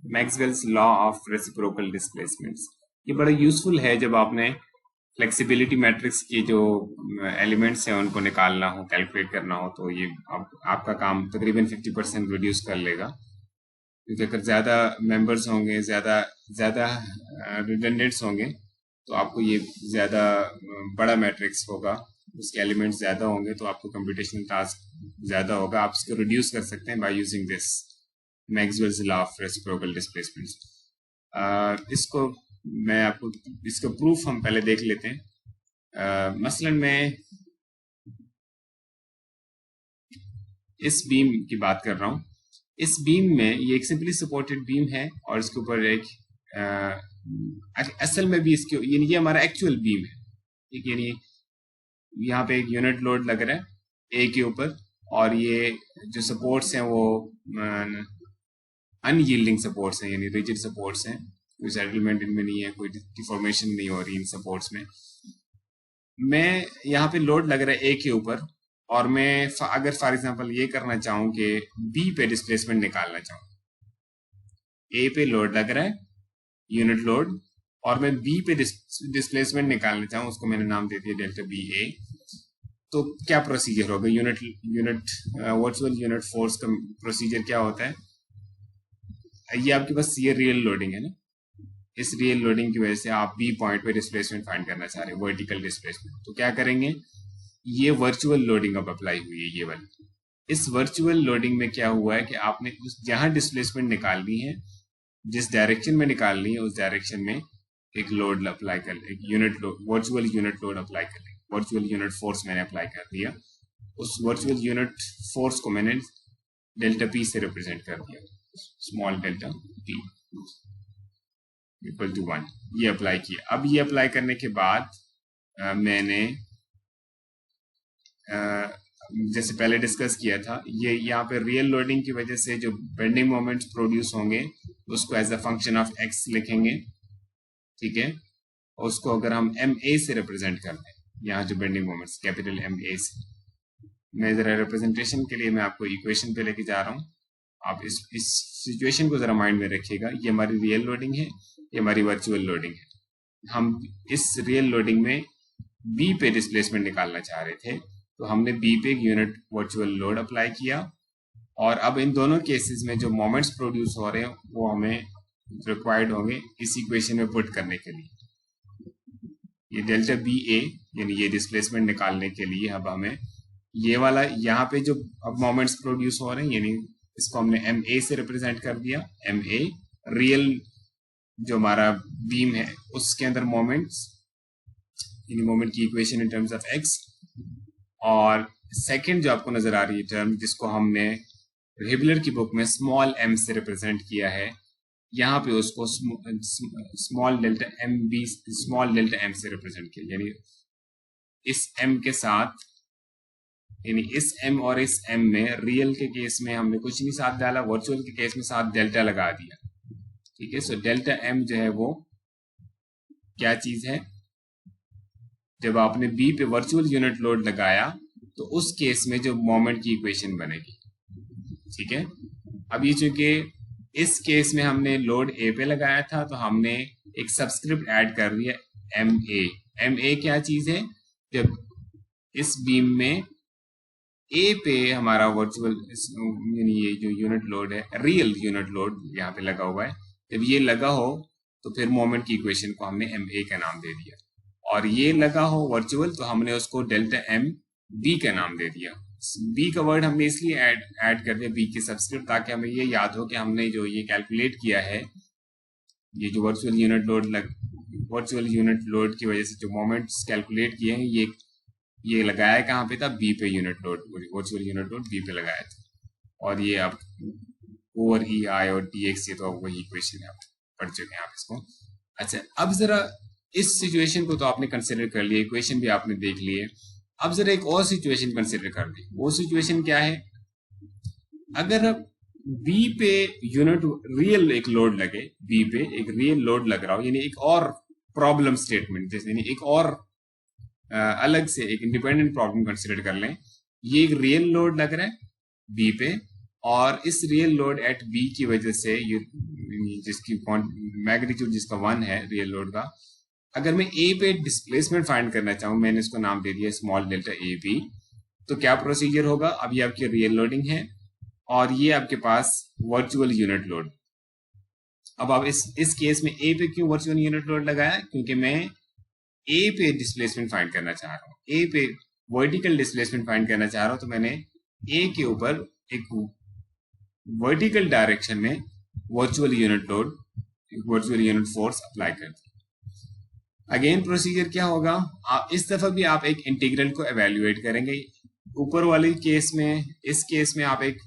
Maxwell's law of reciprocal displacements. ये बड़ा यूजफुल है जब आपने फ्लेक्सिबिलिटी मैट्रिक्स के जो एलिमेंट्स हैं उनको निकालना हो, कैलकुलेट करना हो, तो ये आपका काम तकरीबन 50% रिड्यूस कर लेगा, क्योंकि अगर ज़्यादा मेंबर्स होंगे, ज़्यादा रिडंडेंट्स होंगे, तो आपको ये ज़्यादा बड़ा मैट्रिक्स होगा, उसके एलिमेंट्स ज़्यादा होंगे, तो आपको कंप्यूटेशनल टास्क ज़्यादा होगा। आप इसको रिड्यूस कर सकते हैं by using this Maxwell's law of reciprocal displacements. इसको मैं आपको इसका प्रूफ हम पहले देख लेते हैं। मसलन मैं इस बीम की बात कर रहा हूँ। इस बीम में ये एक सिंपली सपोर्टेड बीम है और इसके ऊपर एक असल में भी इसके ये हमारा एक्चुअल बीम है, ठीक, यानी यहाँ पे एक यूनिट लोड लग रहा है ए के ऊपर, और ये जो सपोर्ट्स हैं वो अनयील्डिंग सपोर्ट्स हैं, यानी रिजिड सपोर्ट्स हैं, कोई सेटलमेंट इनमें नहीं है, कोई डिफॉर्मेशन नहीं हो रही इन सपोर्ट्स में। मैं यहाँ पे लोड लग रहा है ए के ऊपर, और मैं अगर फॉर एग्जांपल ये करना चाहूँ कि बी पे डिस्प्लेसमेंट निकालना चाहूँ, ए पे लोड लग रहा है यूनिट लोड, और मैं बी पे डिस्प्लेसमेंट निकालना चाहूँ, उसको मैंने नाम दे दिया डेल्टा बी ए, तो क्या प्रोसीजर होगा? वर्चुअल यूनिट फोर्स का प्रोसीजर क्या होता है? ये आपके पास ये रियल लोडिंग है ना, इस रियल लोडिंग की वजह से आप बी पॉइंट पे डिस्प्लेसमेंट फाइंड करना चाह रहे हैं, वर्टिकल डिस्प्लेसमेंट, तो क्या करेंगे? ये वर्चुअल लोडिंग अब अप्लाई हुई है ये वाली। इस वर्चुअल लोडिंग में क्या हुआ है कि आपने जहां डिस्प्लेसमेंट निकालनी है, जिस डायरेक्शन में निकालनी है, उस डायरेक्शन में एक लोड अप्लाई कर, एक unit load, virtual unit load apply कर लिया, वर्चुअल यूनिट फोर्स मैंने अप्लाई कर दिया। उस वर्चुअल यूनिट फोर्स को मैंने डेल्टा पी से रिप्रेजेंट कर दिया, small delta P equal to 1, ये अप्लाई किया। अब ये अप्लाई करने के बाद मैंने जैसे पहले डिस्कस किया था, ये यहाँ पे रियल लोडिंग की वजह से जो बेंडिंग मोमेंट्स प्रोड्यूस होंगे उसको as a function of X लिखेंगे, ठीक है। उसको अगर हम एम ए से रिप्रेजेंट कर दें, यहाँ जो bending moments capital M A से, मैं जरा रिप्रेजेंटेशन के लिए मैं आपको इक्वेशन पे लेके जा रहा हूँ, आप इस सिचुएशन को जरा माइंड में रखिएगा। ये हमारी रियल लोडिंग है, ये हमारी वर्चुअल लोडिंग है। हम इस रियल लोडिंग में बी पे डिस्प्लेसमेंट निकालना चाह रहे थे, तो हमने बी पे एक यूनिट वर्चुअल लोड अप्लाई किया, और अब इन दोनों केसेस में जो मोमेंट्स प्रोड्यूस हो रहे हैं वो हमें रिक्वायर्ड होंगे इस इक्वेशन में पुट करने के लिए। ये डेल्टा बी ए यानी ये डिस्प्लेसमेंट निकालने के लिए अब हमें ये वाला यहाँ पे जो अब मोमेंट्स प्रोड्यूस हो रहे हैं, यानी इसको हमने एम ए से रिप्रेजेंट कर दिया। एम ए रियल जो हमारा बीम है उसके अंदर मोमेंट्स, यानी मोमेंट की equation in terms of x, और सेकंड जो आपको नजर आ रही है टर्म जिसको हमने हिबलर की बुक में स्मॉल एम से रिप्रेजेंट किया है, यहाँ पे उसको स्मॉल डेल्टा एम से रिप्रेजेंट किया, यानी इस एम के साथ, यानी इस एम और इस एम में रियल के केस में हमने कुछ नहीं साथ डाला, वर्चुअल के केस में साथ डेल्टा लगा दिया, ठीक है। सो डेल्टा एम जो है वो क्या चीज है? जब आपने बी पे वर्चुअल यूनिट लोड लगाया तो उस केस में जो मोमेंट की इक्वेशन बनेगी, ठीक है। अब ये चूंकि इस केस में हमने लोड ए पे लगाया था, तो हमने एक सबस्क्रिप्ट ऐड कर दिया एम ए। एम ए क्या चीज है? जब इस बीम में ए पे हमारा वर्चुअल यानी ये जो यूनिट लोड है, रियल यूनिट लोड यहाँ पे लगा हुआ है, जब ये लगा हो तो फिर मोमेंट की इक्वेशन को हमने एम ए का नाम दे दिया, और ये लगा हो वर्चुअल तो हमने उसको डेल्टा एम बी का नाम दे दिया। बी का वर्ड हमने इसलिए ऐड कर दिया बी के सबस्क्रिप्ट, ताकि हमें ये याद हो कि हमने जो ये कैलकुलेट किया है, ये जो वर्चुअल यूनिट लोड की वजह से जो मोमेंट्स कैलकुलेट किए हैं, ये लगाया कहाँ पे था? बी पे unit load, virtual unit load B पे लगाया था, और ये आप ओवर ई आई और डी एक्स, ये तो वही इक्वेशन है, आप पढ़ चुके हैं आप इसको। अच्छा, अब जरा इस सिचुएशन को तो आपने कंसिडर कर लिया, इक्वेशन भी आपने देख ली है। अब जरा एक और सिचुएशन कंसिडर कर ली। वो सिचुएशन क्या है अगर अब बी पे यूनिट रियल एक लोड लगे, बी पे एक रियल लोड लग रहा हो, यानी एक और प्रॉब्लम स्टेटमेंट, जैसे यानी एक और अलग से एक इंडिपेंडेंट प्रॉब्लम कंसिडर कर लें। ये एक रियल लोड लग रहा है बी पे, और इस रियल लोड एट बी की वजह से जिसकी मैग्नीट्यूड जिसका 1 है रियल लोड का, अगर मैं ए पे डिस्प्लेसमेंट फाइंड करना चाहूँ, मैंने इसको नाम दे दिया स्मॉल डेल्टा ए बी, तो क्या प्रोसीजर होगा? अब ये आपकी रियल लोडिंग है और ये आपके पास वर्चुअल यूनिट लोड। अब आप इस केस में ए पे क्यों वर्चुअल यूनिट लोड लगाया? क्योंकि मैं ए पे डिस्प्लेसमेंट फाइंड करना चाह रहा हूँ, ए पे वर्टिकल डिस्प्लेसमेंट फाइंड करना चाह रहा हूँ, तो मैंने ए के ऊपर एक वर्टिकल डायरेक्शन में virtual unit load, virtual unit force apply कर दिया। अगेन प्रोसीजर क्या होगा? आप इस दफा भी आप एक इंटीग्रल को एवेल्युएट करेंगे। ऊपर वाले केस में, इस केस में आप एक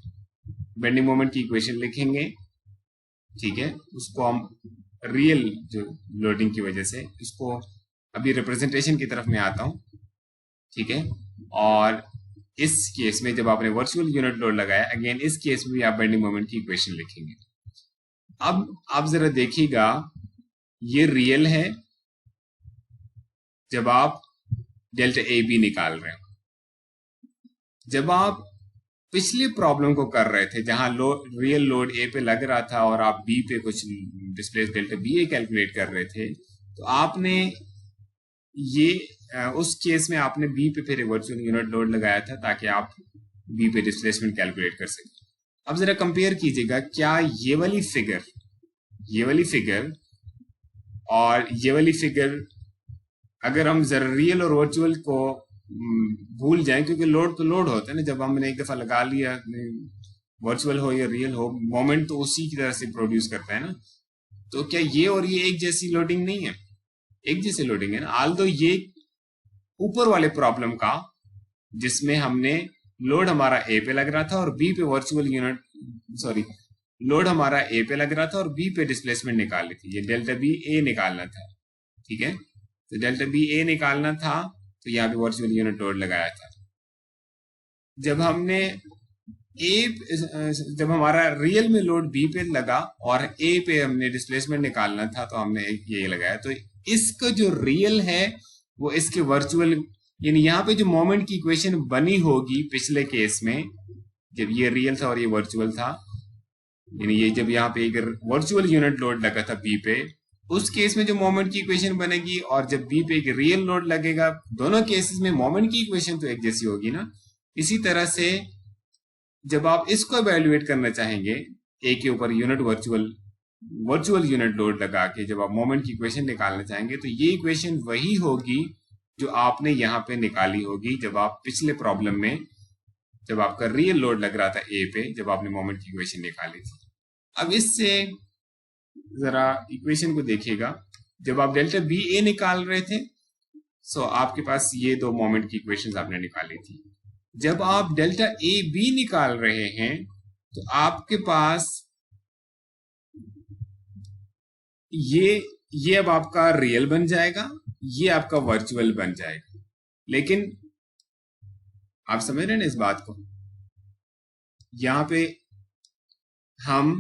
बेंडिंग मोमेंट की इक्वेशन लिखेंगे, ठीक है, उसको हम रियल जो लोडिंग की वजह से, इसको अभी रिप्रेजेंटेशन की तरफ मैं आता हूं, ठीक है। और इस केस में जब आपने वर्चुअल यूनिट लोड लगाया, अगेन इस केस में भी आप बेंडिंग मोमेंट की इक्वेशन लिखेंगे। अब आप जरा देखिएगा, ये रियल है जब आप डेल्टा ए बी निकाल रहे हो। जब आप पिछले प्रॉब्लम को कर रहे थे जहां रियल लोड ए पे लग रहा था और आप बी पे कुछ displace delta B A calculate कर रहे थे, तो आपने ये उस केस में आपने बी पे फिर वर्चुअल यूनिट लोड लगाया था ताकि आप बी पे डिस्प्लेसमेंट कैलकुलेट कर सकें। अब जरा कंपेयर कीजिएगा, क्या ये वाली फिगर और ये वाली फिगर, अगर हम जरा रियल और वर्चुअल को भूल जाएं, क्योंकि लोड तो लोड होता है ना, जब हमने एक दफा लगा लिया, वर्चुअल हो या रियल हो, मोमेंट तो उसी की तरह से प्रोड्यूस करता है ना, तो क्या ये और ये एक जैसी लोडिंग नहीं है? एक जैसी लोडिंग है ना। आल्दो ये ऊपर वाले प्रॉब्लम का, जिसमें हमने लोड हमारा ए पे लग रहा था और बी पे वर्चुअल यूनिट, सॉरी, लोड हमारा ए पे लग रहा था और बी पे डिस्प्लेसमेंट निकालनी थी, ये डेल्टा बी ए निकालना था, ठीक है। तो डेल्टा बी ए निकालना था, तो यहाँ पे वर्चुअल यूनिट लोड लगाया था। जब हमने जब हमारा रियल में लोड बी पे लगा और ए पे हमने डिस्प्लेसमेंट निकालना था, तो हमने ये लगाया। तो इसका जो रियल है वो इसके वर्चुअल, यानी यहाँ पे जो मोमेंट की इक्वेशन बनी होगी पिछले केस में, जब ये रियल था और ये वर्चुअल था, यानी ये जब यहाँ पे एक वर्चुअल यूनिट लोड लगा था बी पे, उस केस में जो मोमेंट की इक्वेशन बनेगी, और जब बी पे एक रियल लोड लगेगा, दोनों केसेस में मोमेंट की इक्वेशन तो एक जैसी होगी ना। इसी तरह से जब आप इसको एवेल्युएट करना चाहेंगे, ए के ऊपर यूनिट वर्चुअल यूनिट लोड लगा के जब आप मोमेंट की इक्वेशन निकालना चाहेंगे, तो ये इक्वेशन वही होगी जो आपने यहाँ पे निकाली होगी जब आप पिछले प्रॉब्लम में, जब आपका रियल लोड लग रहा था ए पे, जब आपने मोमेंट की इक्वेशन निकाली थी। अब इससे जरा इक्वेशन को देखिएगा, जब आप डेल्टा बी ए निकाल रहे थे, सो आपके पास ये दो मोमेंट की इक्वेशंस आपने निकाली थी। जब आप डेल्टा ए बी निकाल रहे हैं, तो आपके पास ये अब आपका रियल बन जाएगा, ये आपका वर्चुअल बन जाएगा। लेकिन आप समझ रहे हैं ना इस बात को? यहां पे हम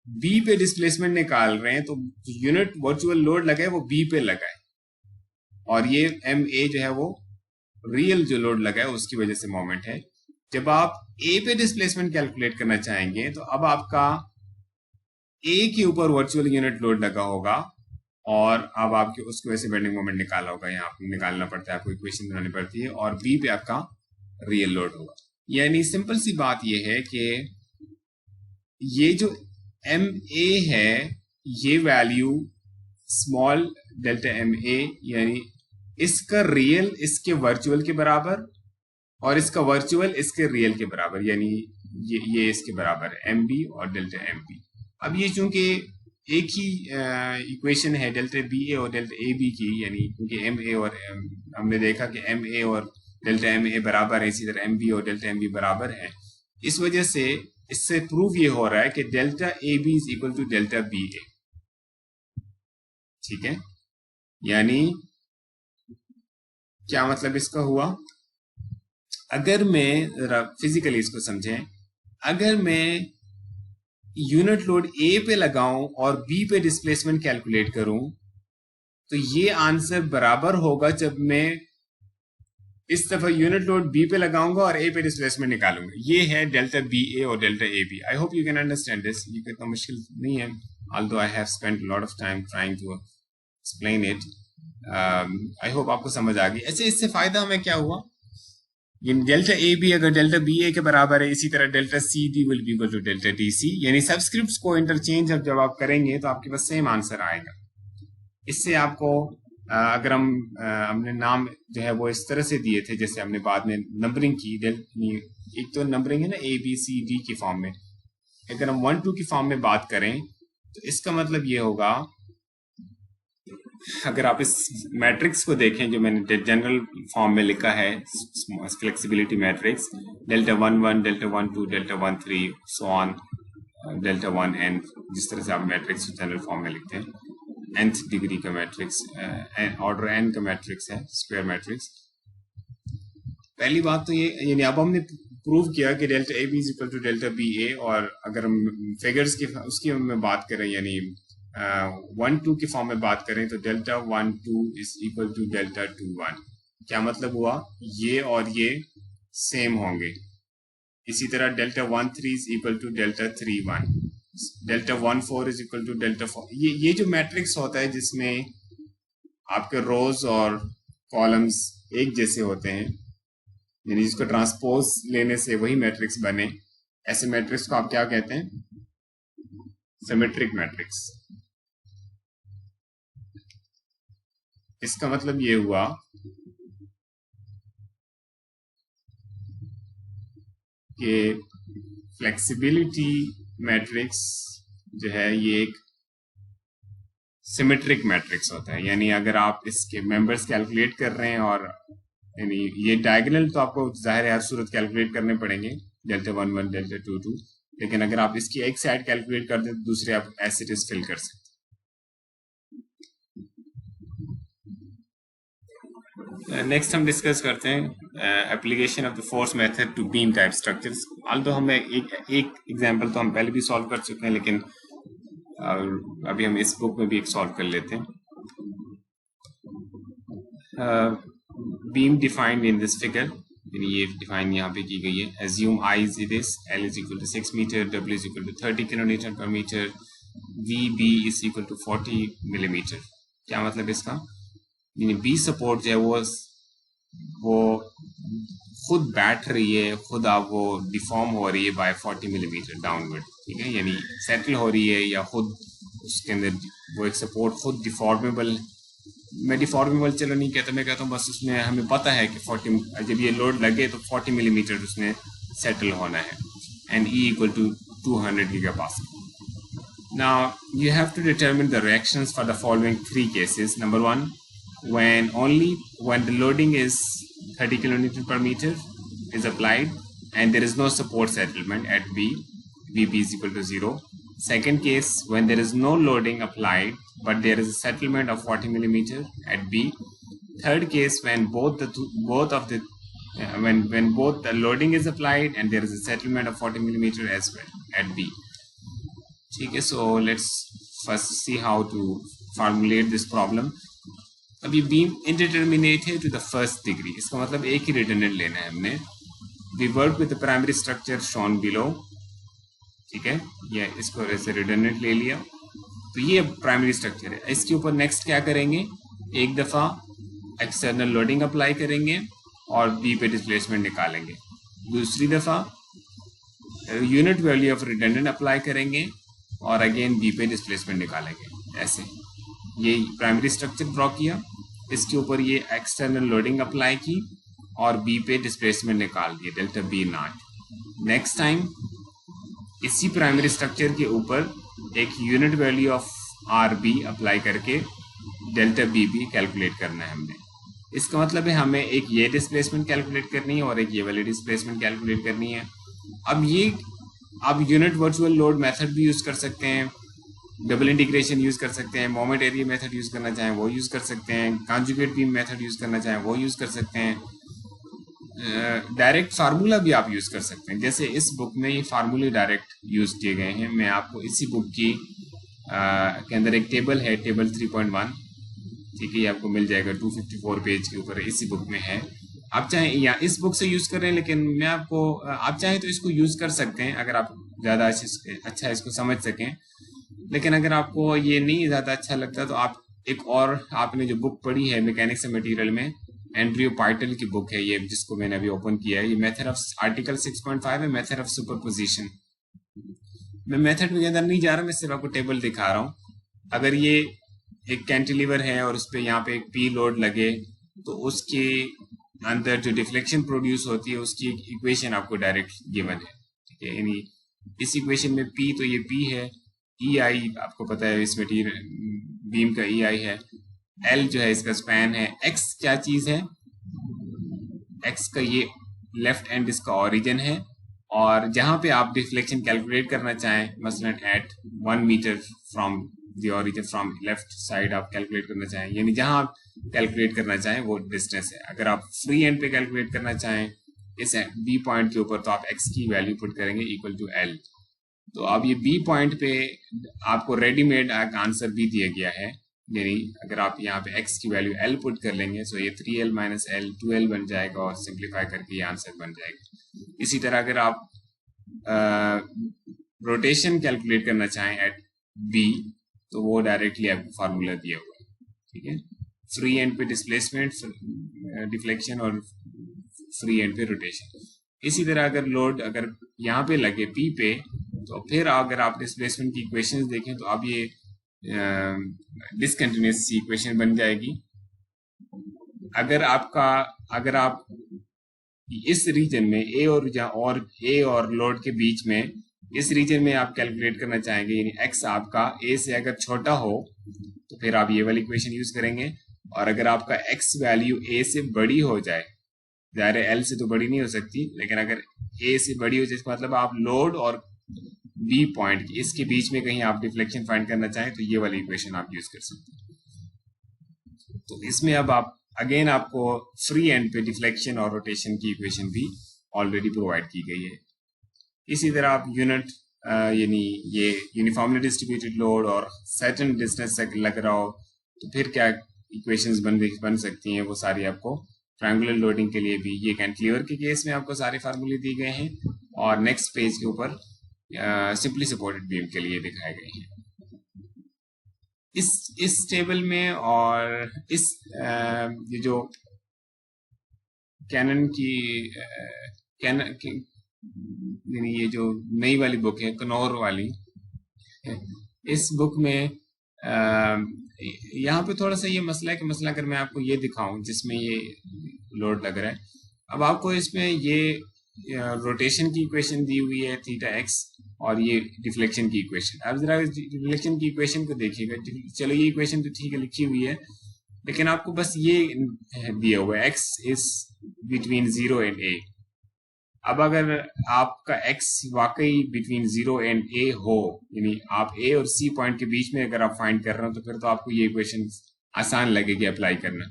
बी पे डिस्प्लेसमेंट निकाल रहे हैं, तो यूनिट वर्चुअल लोड लगा है वो बी पे लगा है, और ये एम ए जो है वो रियल जो लोड लगा है उसकी वजह से मोमेंट है। जब आप ए पे डिस्प्लेसमेंट कैलकुलेट करना चाहेंगे, तो अब आपका ए के ऊपर वर्चुअल यूनिट लोड लगा होगा, और अब आपके उसकी वजह से बेंडिंग मोमेंट निकाला होगा, यहाँ आपको निकालना पड़ता है, आपको इक्वेशन बनानी पड़ती है, और बी पे आपका रियल लोड होगा। यानी सिंपल सी बात यह है कि ये जो एम ए है, ये value small delta M A, यानी इसका रियल इसके वर्चुअल के बराबर, और इसका वर्चुअल इसके रियल के बराबर, यानी ये इसके बराबर है, एम बी और डेल्टा एम बी। अब ये चूंकि एक ही इक्वेशन है डेल्टा बी ए और डेल्टा ए बी की, यानी क्योंकि एम ए और हमने देखा कि एम ए और डेल्टा एम ए बराबर है, इसी तरह एम बी और डेल्टा एम बी बराबर है, इस वजह से इससे प्रूव ये हो रहा है कि delta A B is equal to delta B A, ठीक है। यानी क्या मतलब इसका हुआ? अगर मैं जरा फिजिकली इसको समझें, अगर मैं यूनिट लोड ए पे लगाऊं और बी पे डिस्प्लेसमेंट कैलकुलेट करूं तो ये आंसर बराबर होगा जब मैं इस दफा यूनिट लोड बी पे लगाऊंगा और ए पे डिस्प्लेसमेंट निकालूंगा। ये है डेल्टा बी ए और delta A B. I hope you can understand this. ये इतना मुश्किल नहीं है, although I have spent a lot of time trying to explain it. I hope आपको समझ आ गई। ऐसे इससे फायदा हमें क्या हुआ, ये डेल्टा ए बी अगर डेल्टा बी ए के बराबर है, इसी तरह delta C D will be equal to delta D C, यानी सबस्क्रिप्ट्स को इंटरचेंज जब आप करेंगे तो आपके पास सेम आंसर आएगा। इससे आपको अगर हमने नाम जो है वो इस तरह से दिए थे जैसे हमने बाद में नंबरिंग की, एक तो नंबरिंग है ना ए बी सी डी की फॉर्म में, अगर हम 1 2 की फॉर्म में बात करें तो इसका मतलब ये होगा, अगर आप इस मैट्रिक्स को देखें जो मैंने जनरल फॉर्म में लिखा है, flexibility matrix, delta 1 1 delta 1 2 delta 1 3 so on delta 1 N, जिस तरह से आप मैट्रिक्स जनरल फॉर्म में लिखते हैं, nth डिग्री का मैट्रिक्स, ऑर्डर n का मैट्रिक्स है, स्क्वायर मैट्रिक्स। पहली बात तो ये, यानी अब हमने प्रूव किया कि delta A B is equal to delta B A, और अगर हम फिगर्स की उसकी में बात करें यानी 1 2 की फॉर्म में बात करें तो delta 1 2 is equal to delta 2 1। क्या मतलब हुआ, ये और ये सेम होंगे। इसी तरह delta 1 3 is equal to delta 3 1, delta 1 4 is equal to delta 4। ये जो मैट्रिक्स होता है जिसमें आपके रोज और कॉलम्स एक जैसे होते हैं, यानी जिसको ट्रांसपोज लेने से वही मैट्रिक्स बने, ऐसे मैट्रिक्स को आप क्या कहते हैं, सिमेट्रिक मैट्रिक्स। इसका मतलब ये हुआ कि फ्लेक्सिबिलिटी मैट्रिक्स जो है ये एक सिमेट्रिक मैट्रिक्स होता है, यानी अगर आप इसके मेंबर्स कैलकुलेट कर रहे हैं और यानी ये डायगोनल तो आपको जाहिर है हर सूरत कैलकुलेट करने पड़ेंगे, डेल्टा 1 1 डेल्टा 2 2, लेकिन अगर आप इसकी एक साइड कैलकुलेट कर दें तो दूसरे आप एज इट इज फिल कर सकते हैं। नेक्स्ट हम डिस्कस करते हैं application of the force method to beam type structures. Although हमें एक एग्जांपल तो हम पहले भी सॉल्व कर चुके हैं, लेकिन अभी हम इस बुक में भी एक सॉल्व कर लेते हैं। Beam defined in this figure, ये डिफाइन यहाँ पे की गई है। Assume I is this, L is equal to 6 metre, W is equal to 30 kilometre पर metre, V B is equal to 40 millimetre. क्या मतलब इसका, बी सपोर्ट जो है वो खुद बैठ रही है, खुद आप वो डिफॉर्म हो रही है बाय 40 मिलीमीटर डाउनवर्ड, ठीक है, यानी सेटल हो रही है या खुद उसके अंदर वो एक सपोर्ट खुद डिफॉर्मेबल, मैं डिफॉर्मेबल चलो नहीं कहता, मैं कहता हूँ बस उसमें हमें पता है कि 40 जब ये लोड लगे तो 40 मिलीमीटर उसने सेटल होना है, and E equal to 200 gigapascal. Now you have to determine the reactions for the following 3 cases. Number 1, when the loading is 30 kilonewton per meter is applied and there is no support settlement at B, VB is equal to 0. Second case, when there is no loading applied but there is a settlement of 40 millimeter at B. Third case, when both the loading is applied and there is a settlement of 40 millimeter as well at B. Okay, so let's first see how to formulate this problem. अभी beam indeterminate है to the first degree, इसका मतलब एक ही redundant लेना है हमने. We work with the primary structure shown below, ठीक है, ये इसको ऐसे redundant ले लिया, तो ये प्राइमरी स्ट्रक्चर है. इसके ऊपर नेक्स्ट क्या करेंगे, एक दफ़ा एक्सटर्नल लोडिंग अप्लाई करेंगे और बी पे डिस्प्लेसमेंट निकालेंगे. दूसरी दफ़ा unit value of redundant apply करेंगे और अगेन बी पे डिस्प्लेसमेंट निकालेंगे. ऐसे ये प्राइमरी स्ट्रक्चर ड्रॉ किया, इसके ऊपर ये एक्सटर्नल लोडिंग अप्लाई की और बी पे डिस्प्लेसमेंट निकाल दिया delta B not. Next time इसी प्राइमरी स्ट्रक्चर के ऊपर एक unit value of R B apply करके डेल्टा बी भी कैलकुलेट करना है हमने. इसका मतलब है हमें एक ये डिस्प्लेसमेंट कैलकुलेट करनी है और एक ये वाली डिस्प्लेसमेंट कैलकुलेट करनी है. अब ये आप यूनिट वर्चुअल लोड मेथड भी यूज़ कर सकते हैं, डबल इंटीग्रेशन यूज़ कर सकते हैं, मोमेंट एरिया मेथड यूज़ करना चाहें वो यूज़ कर सकते हैं, कॉन्जुगेट बीम मेथड यूज़ करना चाहें वो यूज़ कर सकते हैं. डायरेक्ट फार्मूला भी आप यूज कर सकते हैं। जैसे इस बुक में ये फार्मूले डायरेक्ट यूज किए गए हैं। मैं आपको इसी बुक की के अंदर एक टेबल है, टेबल 3.1, ठीक है, ये आपको मिल जाएगा 254 पेज के ऊपर, इसी बुक में है। आप चाहें या इस बुक से यूज कर रहे हैं, लेकिन मैं आपको आप चाहें तो इसको यूज कर सकते हैं अगर आप ज्यादा अच्छा इसको समझ सकें। लेकिन अगर आपको ये नहीं ज्यादा अच्छा लगता तो आप एक और, आपने जो बुक पढ़ी है मैकेनिक्स एंड मटेरियल में, एंड्रयू पाइटल की बुक है ये, जिसको मैंने अभी ओपन किया है, ये मेथड ऑफ आर्टिकल 6.5 है, मेथड ऑफ सुपरपोजिशन। मैं मेथड के अंदर नहीं जा रहा, मैं सिर्फ आपको टेबल दिखा रहा हूँ। अगर ये एक कैंटिलीवर है और उस पर यहाँ पे एक पी लोड लगे तो उसके अंदर जो डिफ्लेक्शन प्रोड्यूस होती है उसकी एक इक्वेशन आपको डायरेक्ट गिवन है, ठीक है। यानी इस इक्वेशन में पी, तो ये पी है, ई आई आपको पता है इस मटीरियल बीम का ई आई है, एल जो है इसका स्पैन है, एक्स क्या चीज है, एक्स का ये लेफ्ट एंड इसका ओरिजिन है, और जहां पे आप डिफ्लेक्शन कैलकुलेट करना चाहें, मसलन at 1 metre from the origin, from left side आप कैलकुलेट करना चाहें, यानी जहां आप कैलकुलेट करना चाहें वो डिस्टेंस है। अगर आप फ्री एंड पे कैलकुलेट करना चाहें इस बी पॉइंट के ऊपर, तो आप एक्स की वैल्यू पुट करेंगे इक्वल टू एल। तो अब ये बी पॉइंट पे आपको रेडीमेड आंसर भी दिया गया है, यानी अगर आप यहाँ पे x की वैल्यू l पुट कर लेंगे तो ये 3l माइनस l 2l बन जाएगा, और सिंप्लीफाई करके ये आंसर बन जाएगा। इसी तरह अगर आप रोटेशन कैलकुलेट करना चाहें एट b, तो वो डायरेक्टली आपको फार्मूला दिया हुआ है, ठीक है। फ्री एंड पे डिस्प्लेसमेंट, डिफ्लेक्शन, और फ्री एंड पे रोटेशन। इसी तरह अगर लोड अगर यहाँ पे लगे p पे, तो फिर अगर आप डिस्प्लेसमेंट की इक्वेशंस देखें तो अब ये डिसकंटिन्यूअस इक्वेशन बन जाएगी। अगर आप इस रीजन में ए और लोड के बीच में, इस रीजन में आप कैलकुलेट करना चाहेंगे, यानी एक्स आपका ए से अगर छोटा हो तो फिर आप ये वाली इक्वेशन यूज करेंगे, और अगर आपका एक्स वैल्यू ए से बड़ी हो जाए, ज़ाहिर है एल से तो बड़ी नहीं हो सकती, लेकिन अगर ए से बड़ी हो जाए इसका मतलब आप लोड और बी पॉइंट इसके बीच में कहीं आप डिफ्लेक्शन फाइंड करना चाहें तो ये वाली इक्वेशन आप यूज कर सकते हैं। तो इसमें अब आप अगेन आपको फ्री एंड पे डिफ्लेक्शन और रोटेशन की इक्वेशन भी ऑलरेडी प्रोवाइड की गई है। इसी तरह आप यूनिट यानी ये यूनिफॉर्मली डिस्ट्रीब्यूटेड लोड और सर्टेन डिस्टेंस तक लग रहा हो तो फिर क्या इक्वेशंस बन सकती हैं, वो सारी आपको ट्रायंगुलर लोडिंग के लिए भी, ये कैंटिलीवर के केस में आपको सारे फार्मूले दिए गए हैं, और नेक्स्ट पेज के ऊपर सिंपली सपोर्टेड बीम के लिए दिखाए गए हैं। इस टेबल में और इस ये जो कैनन की यानी ये जो नई वाली बुक है कनौर वाली, इस बुक में यहाँ पे थोड़ा सा ये मसला है कि मसला अगर मैं आपको ये दिखाऊं जिसमें ये लोड लग रहा है, अब आपको इसमें ये रोटेशन की इक्वेशन दी हुई है थीटा एक्स, और ये डिफ्लेक्शन की इक्वेशन। अब जरा डिफ्लेक्शन की इक्वेशन को देखिएगा, चलो ये इक्वेशन तो ठीक है लिखी हुई है, लेकिन आपको बस ये दिया हुआ है x is between 0 and a। अब अगर आपका x वाकई बिटवीन 0 एंड a हो, यानी आप a और c पॉइंट के बीच में अगर आप फाइंड कर रहे हो, तो फिर तो आपको ये इक्वेशन आसान लगेगी अप्लाई करना।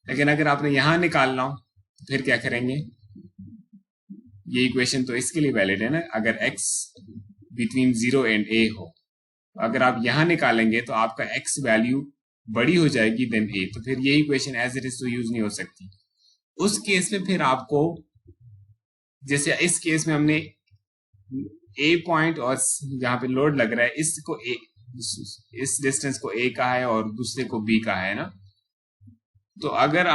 लेकिन अगर आपने यहाँ निकालना हो तो फिर क्या करेंगे, ये इक्वेशन तो इसके लिए वैलिड है ना, अगर x बिटवीन 0 एंड a हो, अगर आप यहाँ निकालेंगे तो आपका x वैल्यू बड़ी हो जाएगी देन a, तो फिर ये इक्वेशन एज इट इज तो यूज नहीं हो सकती। उस केस में फिर आपको, जैसे इस केस में हमने a पॉइंट और जहां पे लोड लग रहा है इसको a, इस डिस्टेंस को a कहा है और दूसरे को b कहा है ना, तो अगर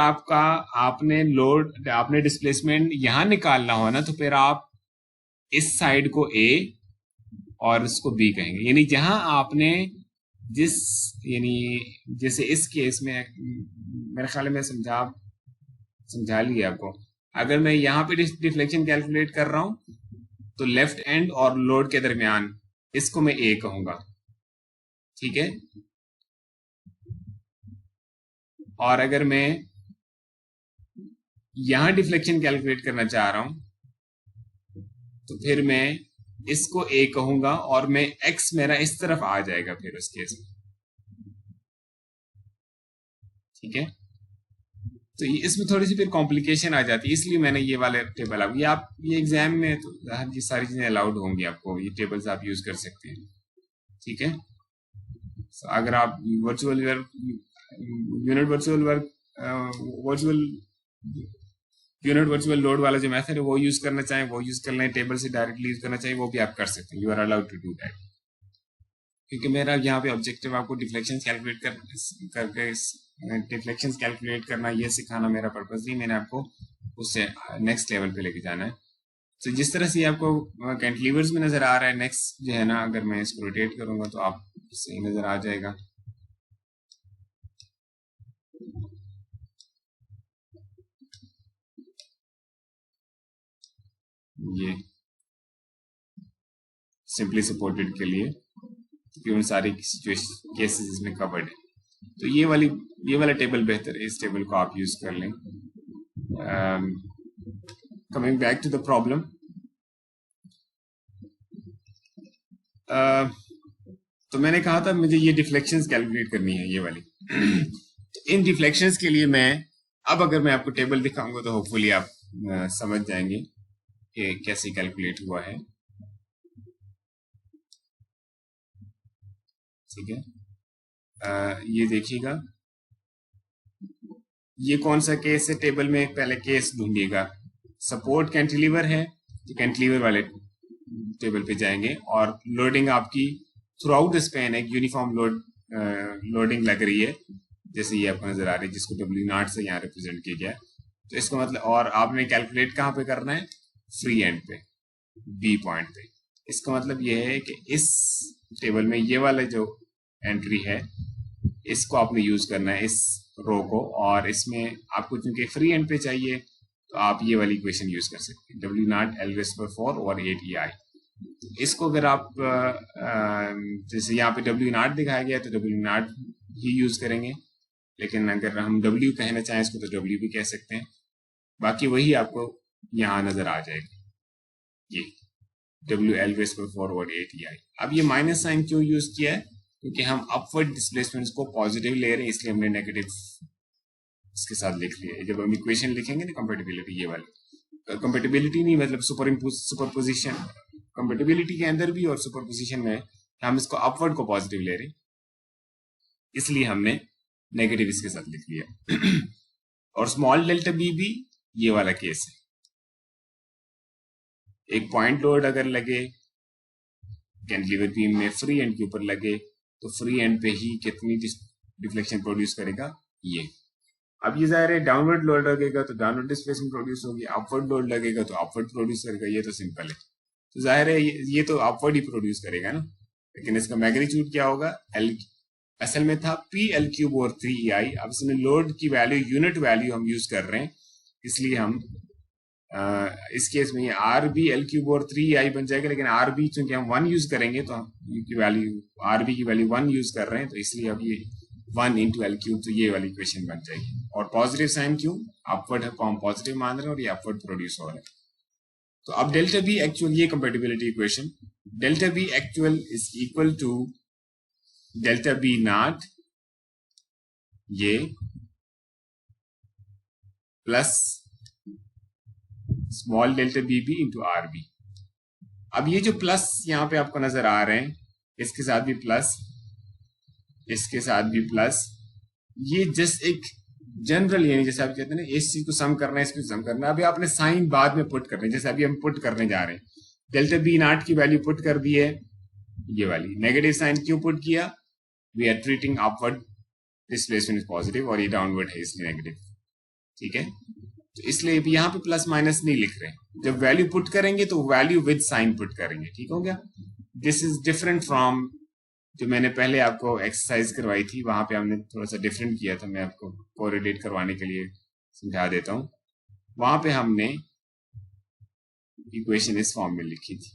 आपने डिस्प्लेसमेंट यहां निकालना हो ना, तो फिर आप इस साइड को a और इसको b कहेंगे, यानी जहां आपने यानी जैसे इस केस में मेरे ख्याल में समझा लिया आपको। अगर मैं यहाँ पे डिफ्लेक्शन कैलकुलेट कर रहा हूं तो लेफ्ट एंड और लोड के दरमियान इसको मैं a कहूंगा, ठीक है। और अगर मैं यहां डिफ्लेक्शन कैलकुलेट करना चाह रहा हूं तो फिर मैं इसको a कहूंगा, और मैं x मेरा इस तरफ आ जाएगा फिर उस केस में, ठीक है। तो इसमें थोड़ी सी फिर कॉम्प्लिकेशन आ जाती है, इसलिए मैंने ये वाले टेबल आप ये एग्जाम में तो ये सारी चीजें अलाउड होंगी, आपको ये टेबल्स आप यूज कर सकते हैं, ठीक है। अगर आप virtual unit virtual work virtual unit virtual load वाला जो मेथड है वो यूज करना चाहें वो यूज कर लें, टेबल से डायरेक्टली यूज करना चाहिए वो भी आप कर सकते हैं, you are allowed to do that. क्योंकि मेरा यहाँ पे ऑब्जेक्टिव आपको डिफ्लेक्शन कैलकुलेट करके डिफ्लेक्शन कैलकुलेट करना ये सिखाना मेरा पर्पज नहीं, मैंने आपको उससे नेक्स्ट लेवल पे लेके जाना है। तो जिस तरह से आपको कैंटिलीवर्स में नजर आ रहा है, नेक्स्ट जो है ना, अगर मैं इसको रोटेट करूंगा तो आप सही नजर आ जाएगा। ये सिंपली सपोर्टेड के लिए क्योंकि सारी सिचुएशन केसेस इसमें कवर्ड है, तो ये वाला टेबल बेहतर है, इस टेबल को आप यूज कर लें। Coming back to the problem, तो मैंने कहा था मुझे ये डिफ्लेक्शंस कैलकुलेट करनी है, ये वाली। इन डिफ्लेक्शंस के लिए मैं अब अगर मैं आपको टेबल दिखाऊंगा तो होपफुली आप समझ जाएंगे कि कैसे कैलकुलेट हुआ है, ठीक है। ये देखिएगा, ये कौन सा केस है टेबल में, पहले केस ढूंढिएगा। सपोर्ट कैंटिलीवर है तो कैंटिलीवर वाले टेबल पे जाएंगे, और लोडिंग आपकी थ्रू आउट द स्पैन एक यूनिफॉर्म लोडिंग लग रही है, जैसे ये आपको नजर आ रही है, जिसको W0 से यहाँ रिप्रेजेंट किया गया है। तो इसका मतलब, और आपने कैलकुलेट कहाँ पे करना है, फ्री एंड पे, बी पॉइंट पे। इसका मतलब ये है कि इस टेबल में ये वाला जो एंट्री है इसको आपने यूज करना है, इस रो को, और इसमें आपको चूंकि फ्री एंड पे चाहिए तो आप ये वाली इक्वेशन यूज कर सकते हैं, W0 L/4 और 8EI। इसको अगर आप जैसे यहाँ पे W0 दिखाया गया तो W0 ही यूज करेंगे, लेकिन अगर हम W कहना चाहें इसको तो W भी कह सकते हैं। बाकी वही आपको यहाँ नजर आ जाएगा, ये WL/4 और 8EI। अब ये माइनस साइन क्यों यूज किया है, क्योंकि हम अपवर्ड डिस्प्लेसमेंट को पॉजिटिव ले रहे हैं, इसलिए हमने नेगेटिव इसके साथ लिख लिया। जब हम इक्वेशन लिखेंगे ना कंपैटिबिलिटी, ये वाली कंपैटिबिलिटी नहीं मतलब सुपरपोजिशन, कंपैटिबिलिटी के अंदर भी और सुपरपोजिशन में हम इसको अपवर्ड को पॉजिटिव ले रहे हैं, इसलिए हमने नेगेटिव इसके साथ लिख लिया। और स्मॉल डेल्टा बी भी ये वाला केस है, एक पॉइंट लोड अगर लगे कैंटिलीवर बीम में फ्री एंड के ऊपर लगे तो फ्री एंड पे ही कितनी डिफ्लेक्शन प्रोड्यूस करेगा, ये। अब ये जाहिर है डाउनवर्ड लोड लगेगा तो डाउनवर्ड डिस्प्लेसमेंट प्रोड्यूस होगी, अपवर्ड लोड लगेगा तो अपवर्ड प्रोड्यूस करेगा, ये तो सिंपल है। तो जाहिर है ये तो अपवर्ड ही प्रोड्यूस करेगा ना, लेकिन इसका मैग्नीट्यूड क्या होगा, एल असल में था PL³ और 3EI। अब इसमें लोड की वैल्यू यूनिट वैल्यू हम यूज कर रहे हैं, इसलिए हम इस केस में ये RB/L³ और 3EI बन जाएगा, लेकिन RB चूंकि हम 1 यूज करेंगे तो की वैल्यू RB की वैल्यू 1 यूज कर रहे हैं, तो इसलिए अब ये 1 × L³, तो ये वाली इक्वेशन बन जाएगी। और पॉजिटिव साइन क्यों, अपवर्ड को हम पॉजिटिव मान रहे हैं और ये अपवर्ड प्रोड्यूस हो रहा है। तो अब डेल्टा बी एक्चुअल, ये compatibility equation, delta B actual is equal to delta B naught ये plus small delta B B into RB। अब ये जो प्लस यहाँ पे आपको नजर आ रहे हैं, इसके साथ भी प्लस, इसके साथ भी प्लस, ये जस्ट एक जनरल, यानी जैसे आप कहते हैं ना इस चीज को सम करना है, इसको सम करना है। अभी आपने साइन बाद में पुट करना है, जैसे अभी हम पुट करने जा रहे हैं, डेल्टा बी नॉट की वैल्यू पुट कर दी है, ये वाली नेगेटिव साइन क्यों पुट किया, we are treating upward displacement is positive और ये डाउनवर्ड है इसलिए नेगेटिव, ठीक है। तो इसलिए यहाँ पे प्लस माइनस नहीं लिख रहे, जब वैल्यू पुट करेंगे तो वैल्यू विद साइन पुट करेंगे, ठीक हो गया। दिस इज डिफरेंट फ्रॉम जो मैंने पहले आपको एक्सरसाइज करवाई थी, वहां पे हमने थोड़ा सा डिफरेंट किया था, मैं आपको कोरिलेट करवाने के लिए समझा देता हूँ। वहां पे हमने इक्वेशन इस फॉर्म में लिखी थी,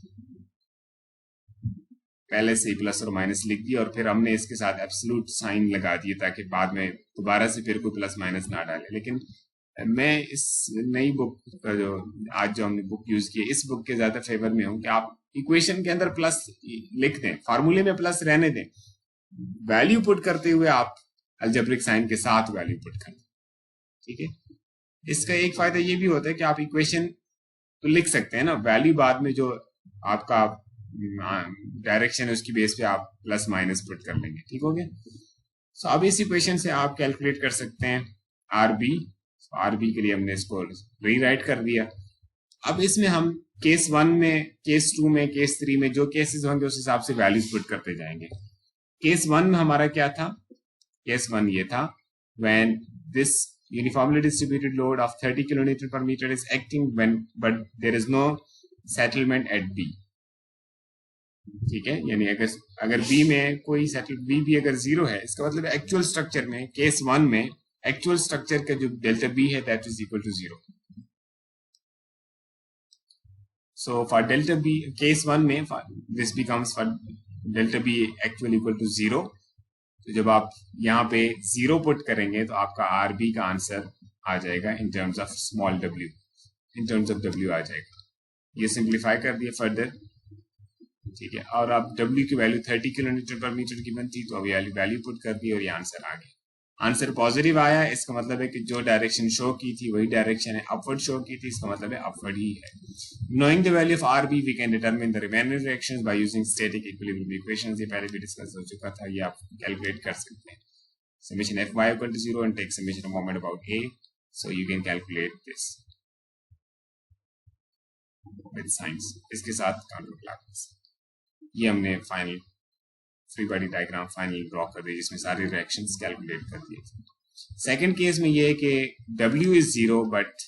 पहले से प्लस और माइनस लिख दिया और फिर हमने इसके साथ एब्सोल्यूट साइन लगा दिए ताकि बाद में दोबारा से फिर कोई प्लस माइनस ना डाले। लेकिन मैं इस नई बुक का जो आज जो हमने बुक यूज की है, इस बुक के ज्यादा फेवर में हूं कि आप इक्वेशन के अंदर प्लस लिख दें, फार्मूले में प्लस रहने दें, वैल्यू पुट करते हुए आप अलजेब्रिक साइन के साथ वैल्यू पुट करें, ठीक है। इसका एक फायदा ये भी होता है कि आप इक्वेशन तो लिख सकते हैं ना, वैल्यू बाद में जो आपका डायरेक्शन है उसकी बेस पे आप प्लस माइनस पुट कर लेंगे, ठीक हो गया। सो अब इस इक्वेशन से आप कैलकुलेट कर सकते हैं आरबी। आरबी के लिए हमने इसको रीराइट कर दिया। अब इसमें हम केस 1 में, केस 2 में, केस 3 में जो केसेस होंगे उस हिसाब से वैल्यूज पुट करते जाएंगे। केस 1 में हमारा क्या था? केस 1 ये था, when this uniformly distributed load of 30 kilonewton per meter is acting when but there is no settlement at B, ठीक है। यानी अगर B में कोई सेटल B अगर 0 है, इसका मतलब एक्चुअल स्ट्रक्चर में केस 1 में एक्चुअल स्ट्रक्चर का जो डेल्टा B है that is equal to 0। So for delta B, case 1 में this becomes for delta B actual equal to 0। तो जब आप यहाँ पे 0 पुट करेंगे तो आपका RB का आंसर आ जाएगा in terms of small w, in terms of w आ जाएगा। ये सिंप्लीफाई कर दिया फर्दर, ठीक है। और अब w की वैल्यू 30 किलोमीटर पर मीटर की बनती, तो अभी वैल्यू पुट कर दी और ये आंसर आ गया। आंसर पॉजिटिव आया, इसका मतलब है कि जो डायरेक्शन शो की थी वही डायरेक्शन है, अपवर्ड शो की थी, इसका मतलब है अपवर्ड ही है। Knowing the value of R B we can determine the remaining reactions by using static equilibrium equations. ये पहले भी डिस्कस हो चुका था, ये आप कैलकुलेट कर सकते हैं। Summation fy equal to 0 and take summation of moment about a, so you can calculate this with signs. इसके साथ काउंटर क्लॉकवाइज ये हमने final free body diagram final draw कर दी, जिसमें सारे रिएक्शंस कैलकुलेट कर दिए थे। सेकंड केस में ये है कि W is 0 but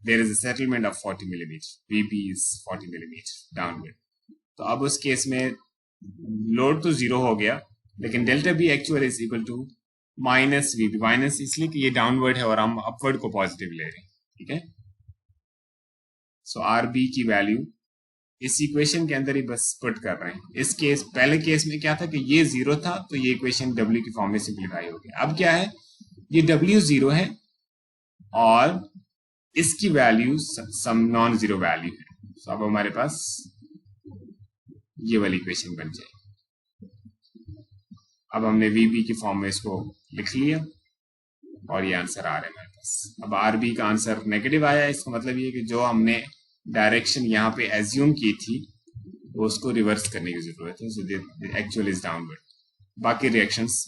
there is a settlement of 40 millimeter, VP is 40 millimeter downward। तो अब उस केस में लोड तो 0 हो गया, लेकिन delta B actual is equal to minus VP। Minus इसलिए कि ये डाउनवर्ड है और हम अपवर्ड को पॉजिटिव ले रहे हैं, ठीक है। सो RB की वैल्यू इस इक्वेशन के अंदर ही बस पुट कर रहे हैं। इस केस पहले केस में क्या था कि ये 0 था, तो ये इक्वेशन W की फॉर्म में सिंप्लीफाई हो गया। अब क्या है, ये W 0 है और इसकी value some non zero value है। तो अब हमारे पास ये वाली इक्वेशन बन जाएगी। अब हमने VB की फॉर्म में इसको लिख लिया और ये आंसर आ रहा है हमारे पास। अब RB का आंसर नेगेटिव आया, इसका मतलब ये कि जो हमने डायरेक्शन यहाँ पे एज्यूम की थी वो उसको रिवर्स करने की जरूरत है। So the actual is downward. बाकी रिएक्शंस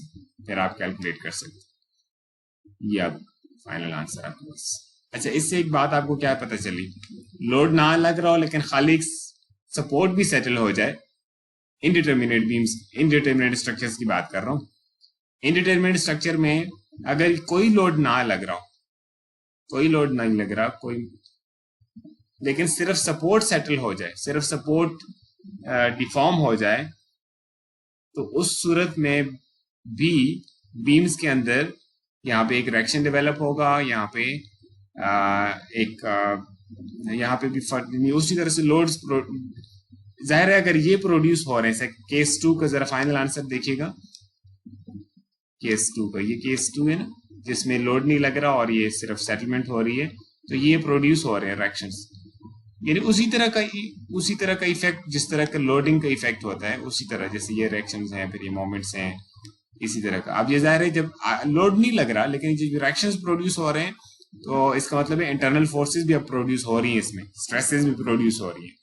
फिर आप कैलकुलेट कर सकते हैं। ये अब फाइनल आंसर आपके पास। अच्छा, इससे एक बात आपको क्या पता चली, लोड ना लग रहा हो लेकिन खाली सपोर्ट भी सेटल हो जाए। इनडिटर्मिनेट बीम्स, इनडिटर्मिनेट स्ट्रक्चर्स की बात कर रहा हूँ। इनडिटर्मिनेट स्ट्रक्चर में अगर कोई लोड ना लग रहा हो, कोई लोड नहीं लग रहा, कोई लेकिन सिर्फ सपोर्ट सेटल हो जाए, सिर्फ सपोर्ट डिफॉर्म हो जाए, तो उस सूरत में भी बीम्स के अंदर यहाँ पे एक रिएक्शन डेवलप होगा, यहाँ पे यहाँ पे भी उसी तरह से लोड्स जाहिर है अगर ये प्रोड्यूस हो रहे हैं। केस 2 का जरा फाइनल आंसर देखिएगा, केस 2 का, ये केस 2 है ना जिसमें लोड नहीं लग रहा और ये सिर्फ सेटलमेंट हो रही है, तो ये प्रोड्यूस हो रहे हैं रिएक्शंस। यानी उसी तरह का इफेक्ट जिस तरह का लोडिंग का इफेक्ट होता है, उसी तरह जैसे ये रिएक्शंस हैं, फिर ये मोमेंट्स हैं, इसी तरह का। अब ये जाहिर है जब लोड नहीं लग रहा लेकिन जो रिएक्शंस प्रोड्यूस हो रहे हैं, तो इसका मतलब है इंटरनल फोर्सेस भी अब प्रोड्यूस हो रही हैं, इसमें स्ट्रेसेस भी प्रोड्यूस हो रही है,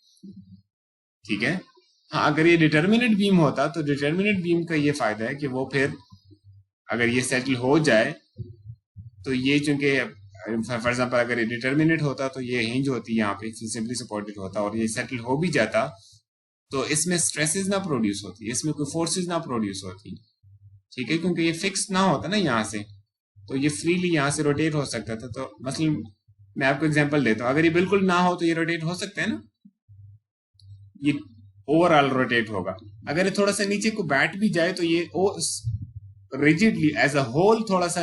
ठीक है। हाँ, अगर ये डिटर्मिनेट बीम होता तो डिटर्मिनेट बीम का ये फायदा है कि वो फिर अगर ये सेटल हो जाए तो ये चूंकि फॉर एग्जाम्पल अगर ये डिटर्मिनेट होता तो ये हिंज होती यहाँ पे, सिंपली सपोर्टेड होता और ये सेटल हो भी जाता तो इसमें स्ट्रेसेस ना प्रोड्यूस होती, इसमें कोई फोर्सेस ना प्रोड्यूस होती, ठीक है, क्योंकि ये फिक्स ना होता ना यहाँ से, तो ये फ्रीली यहाँ से रोटेट हो सकता था। तो मसलन मैं आपको एग्जांपल देता हूँ, अगर ये बिल्कुल ना हो तो ये रोटेट हो सकता है ना, ये ओवरऑल रोटेट होगा। अगर ये थोड़ा सा नीचे को बैठ भी जाए तो ये रिजिडली एज अ होल थोड़ा सा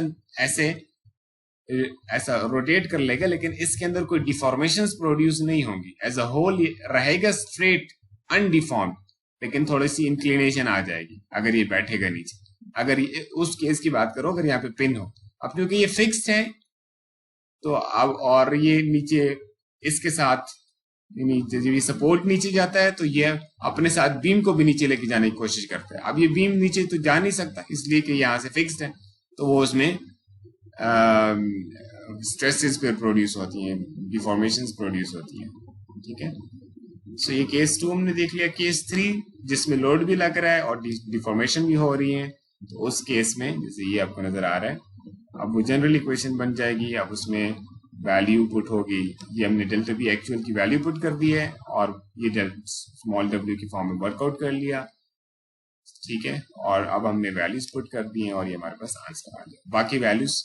ऐसा रोटेट कर लेगा, लेकिन इसके अंदर कोई डिफॉर्मेशंस प्रोड्यूस नहीं होंगी। एज अ होल ये रहेगा स्ट्रेट अनडिफॉर्म्ड, लेकिन थोड़ी सी इंक्लिनेशन आ जाएगी अगर ये बैठेगा नीचे। अगर ये उस केस की बात करो अगर यहाँ पे पिन हो, अब क्योंकि ये फिक्स्ड है तो अब और ये नीचे इसके साथ जब ये सपोर्ट नीचे जाता है तो ये अपने साथ बीम को भी नीचे लेके जाने की कोशिश करता है। अब ये बीम नीचे तो जा नहीं सकता इसलिए कि यहाँ से फिक्स्ड है, तो वो उसमें स्ट्रेसेस पे प्रोड्यूस होती हैं, डिफॉर्मेशंस प्रोड्यूस होती हैं, ठीक है। सो ये केस 2 हमने देख लिया। केस 3 जिसमें लोड भी लग रहा है और डिफॉर्मेशन भी हो रही है, तो उस केस में जैसे ये आपको नजर आ रहा है, अब वो जनरल इक्वेशन बन जाएगी। अब उसमें वैल्यू पुट होगी, ये हमने डेल्टा बी एक्चुअल की वैल्यू पुट कर दी है और ये स्मॉल डब्ल्यू की फॉर्म में वर्कआउट कर लिया, ठीक है। और अब हमने वैल्यूज पुट कर दी हैं और ये हमारे पास आंसर आ गया। बाकी values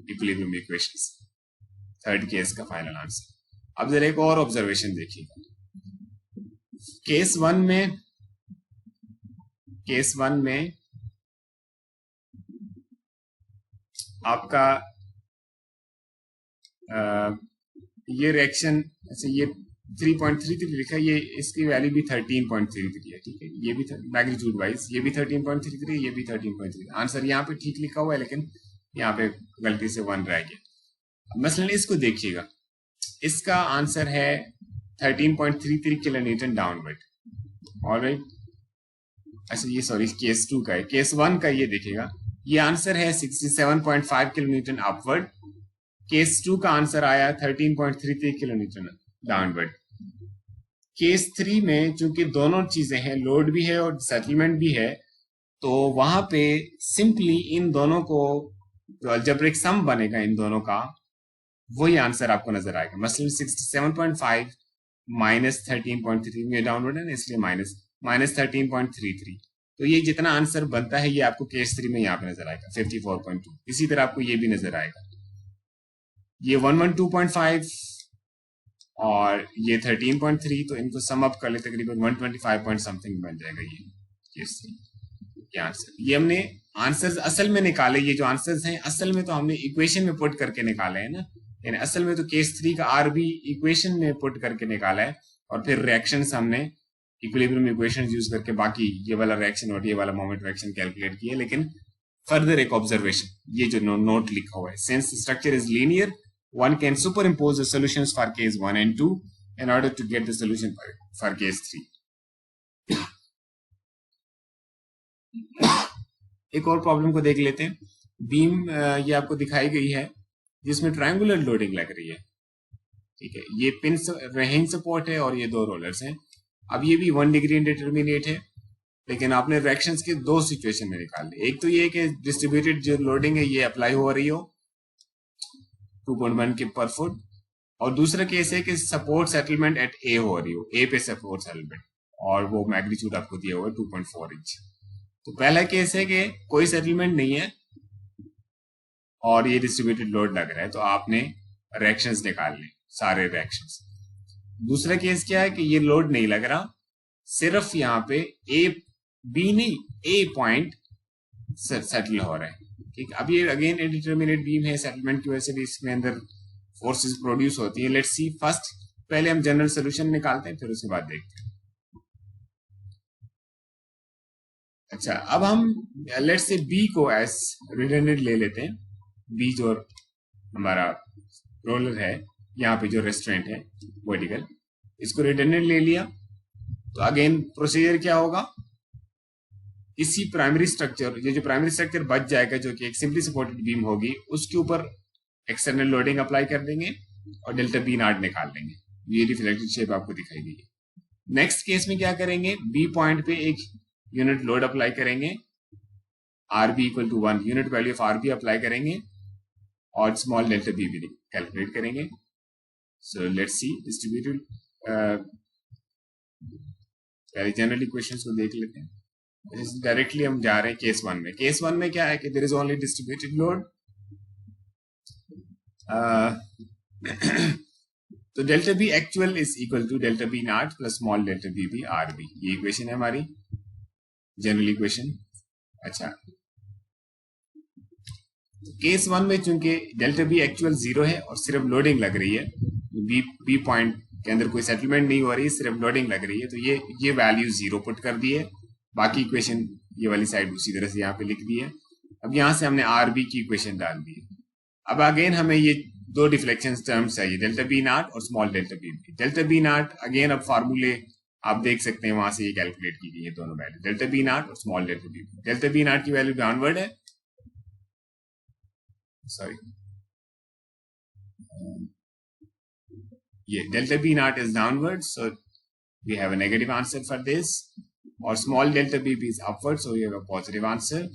equilibrium equations, third case का फाइनल आंसर। अब जरा एक और ऑब्जर्वेशन देखिएगा। केस वन में आपका ये रिएक्शन, अच्छा ये 3.33 लिखा है, ये इसकी वैल्यू भी 13.33 है, ठीक है। ये भी मैग्नीट्यूड वाइज ये भी 13.33, ये भी 13.33। आंसर यहाँ पे ठीक लिखा हुआ है लेकिन यहाँ पे गलती से 1 रह गया। मसलन इसको देखिएगा, इसका आंसर है 13.33 किलो न्यूटन डाउनवर्ड, ऑलराइट। अच्छा ये सॉरी केस 2 का है, केस 1 का ये देखिएगा, ये आंसर है 67.5 किलो न्यूटन अपवर्ड। केस 2 का आंसर आया 13.33 किलो न्यूटन डाउनवर्ड। केस 3 में चूंकि दोनों चीजें हैं, लोड भी है और सेटलमेंट भी है, तो वहां पे सिंपली इन दोनों को जो अलजेब्रिक सम बनेगा इन दोनों का, वही आंसर आपको नजर आएगा। मसलन 67.5 माइनस 13.3 में डाउनवर्ड है ना, इसलिए माइनस 13.33, तो ये जितना आंसर बनता है ये आपको केस 3 में यहाँ पे नजर आएगा 54.2। इसी तरह आपको ये भी नजर आएगा, ये 112.5 और ये 13.3, तो इनको सम अप कर ले तकरीबन 125 पॉइंट समथिंग बन जाएगा ये केस 3 ये आंसर। ये हमने आंसर्स असल में निकाले, ये जो आंसर्स हैं असल में तो हमने इक्वेशन में पुट करके निकाले हैं ना, यानी असल में तो केस 3 का आर भी इक्वेशन में पुट करके निकाला है और फिर रिएक्शंस हमने इक्विलिब्रियम इक्वेशन यूज करके बाकी ये वाला रिएक्शन और ये वाला मोमेंट रिएक्शन कैलकुलेट किया। लेकिन फर्दर एक ऑब्जर्वेशन, ये जो नोट लिखा हुआ है, since structure is linear one can superimpose the solutions for case 1 and 2 in order to get the solution for case 3। एक और प्रॉब्लम को देख लेते हैं। बीम ये आपको दिखाई गई है जिसमें ट्रायंगुलर लोडिंग लग रही है, ठीक है। ये पिन हिंज सपोर्ट है और ये 2 रोलर्स हैं। अब ये भी 1 डिग्री इंडिटरमिनेट है, लेकिन आपने रिएक्शंस के 2 सिचुएशन में निकाल ली। एक तो ये कि डिस्ट्रीब्यूटेड जो लोडिंग है ये अप्लाई हो रही हो 2.1 के पर फुट, और दूसरा केस है कि सपोर्ट सेटलमेंट एट ए हो रही हो, ए पे सपोर्ट सेटलमेंट, और वो मैग्नीट्यूड आपको दिया हुआ है 2.4 इंच। तो पहला केस है कि कोई सेटलमेंट नहीं है और ये डिस्ट्रीब्यूटेड लोड लग रहा है, तो आपने रिएक्शंस निकाल लें, सारे रिएक्शंस। दूसरा केस क्या है कि ये लोड नहीं लग रहा, सिर्फ यहाँ पे ए बी नहीं ए पॉइंट सेटल हो रहा है, ठीक। अब ये अगेन इंडिटरमिनेट बीम है, सेटलमेंट की वजह से भी इसमें अंदर फोर्सेस प्रोड्यूस होती है। लेट्स सी फर्स्ट, पहले हम जनरल सोल्यूशन निकालते हैं फिर उसके बाद देखते हैं। अच्छा अब हम लेट्स से बी को एज रिडंडेंट ले लेते हैं। बी जो हमारा रोलर है, यहाँ पे जो रेस्टोरेंट है वर्टिकल, इसको रिडंडेंट ले लिया, तो अगेन प्रोसीजर क्या होगा, इसी प्राइमरी स्ट्रक्चर, ये जो प्राइमरी स्ट्रक्चर बच जाएगा जो कि एक सिंपली सपोर्टेड बीम होगी, उसके ऊपर एक्सटर्नल लोडिंग अप्लाई कर देंगे और डेल्टा बी नॉट निकाल देंगे। ये रिफ्लेक्टेड शेप आपको दिखाई गई है। नेक्स्ट केस में क्या करेंगे, बी पॉइंट पे एक यूनिट लोड अप्लाई करेंगे, R B equal to 1 unit value of R B apply करेंगे और स्मॉल डेल्टा बी भी कैलकुलेट करेंगे। सो लेट्स सी डिस्ट्रीब्यूटेड, पहले जनरल इक्वेशंस को देख लेते हैं। डायरेक्टली हम जा रहे हैं केस 1 में। केस 1 में क्या है कि there is only distributed load, तो delta B actual is equal to delta B naught plus small delta B B R B, ये इक्वेशन है हमारी जनरल इक्वेशन। अच्छा केस 1 में चूंकि डेल्टा बी एक्चुअल 0 है और सिर्फ लोडिंग लग रही है, बी पॉइंट के अंदर कोई सेटलमेंट नहीं हो रही, सिर्फ लोडिंग लग रही है, तो ये वैल्यू 0 पुट कर दी है। बाकी इक्वेशन ये वाली साइड उसी तरह से यहाँ पे लिख दी है। अब यहाँ से हमने आर बी की इक्वेशन डाल दी है। अब अगेन हमें ये 2 डिफ्लेक्शन टर्म्स चाहिए, डेल्टा बी नॉट और small delta B B. Delta B not again अब फार्मूले आप देख सकते हैं, वहां से ये कैलकुलेट की गई है दोनों वैल्यू, डेल्टा बी नॉट और small delta B B. Delta B not की वैल्यू डाउनवर्ड है, सॉरी ये delta B naught is downward, so we have a negative answer for this, और small delta B B is upward, so we have a positive answer.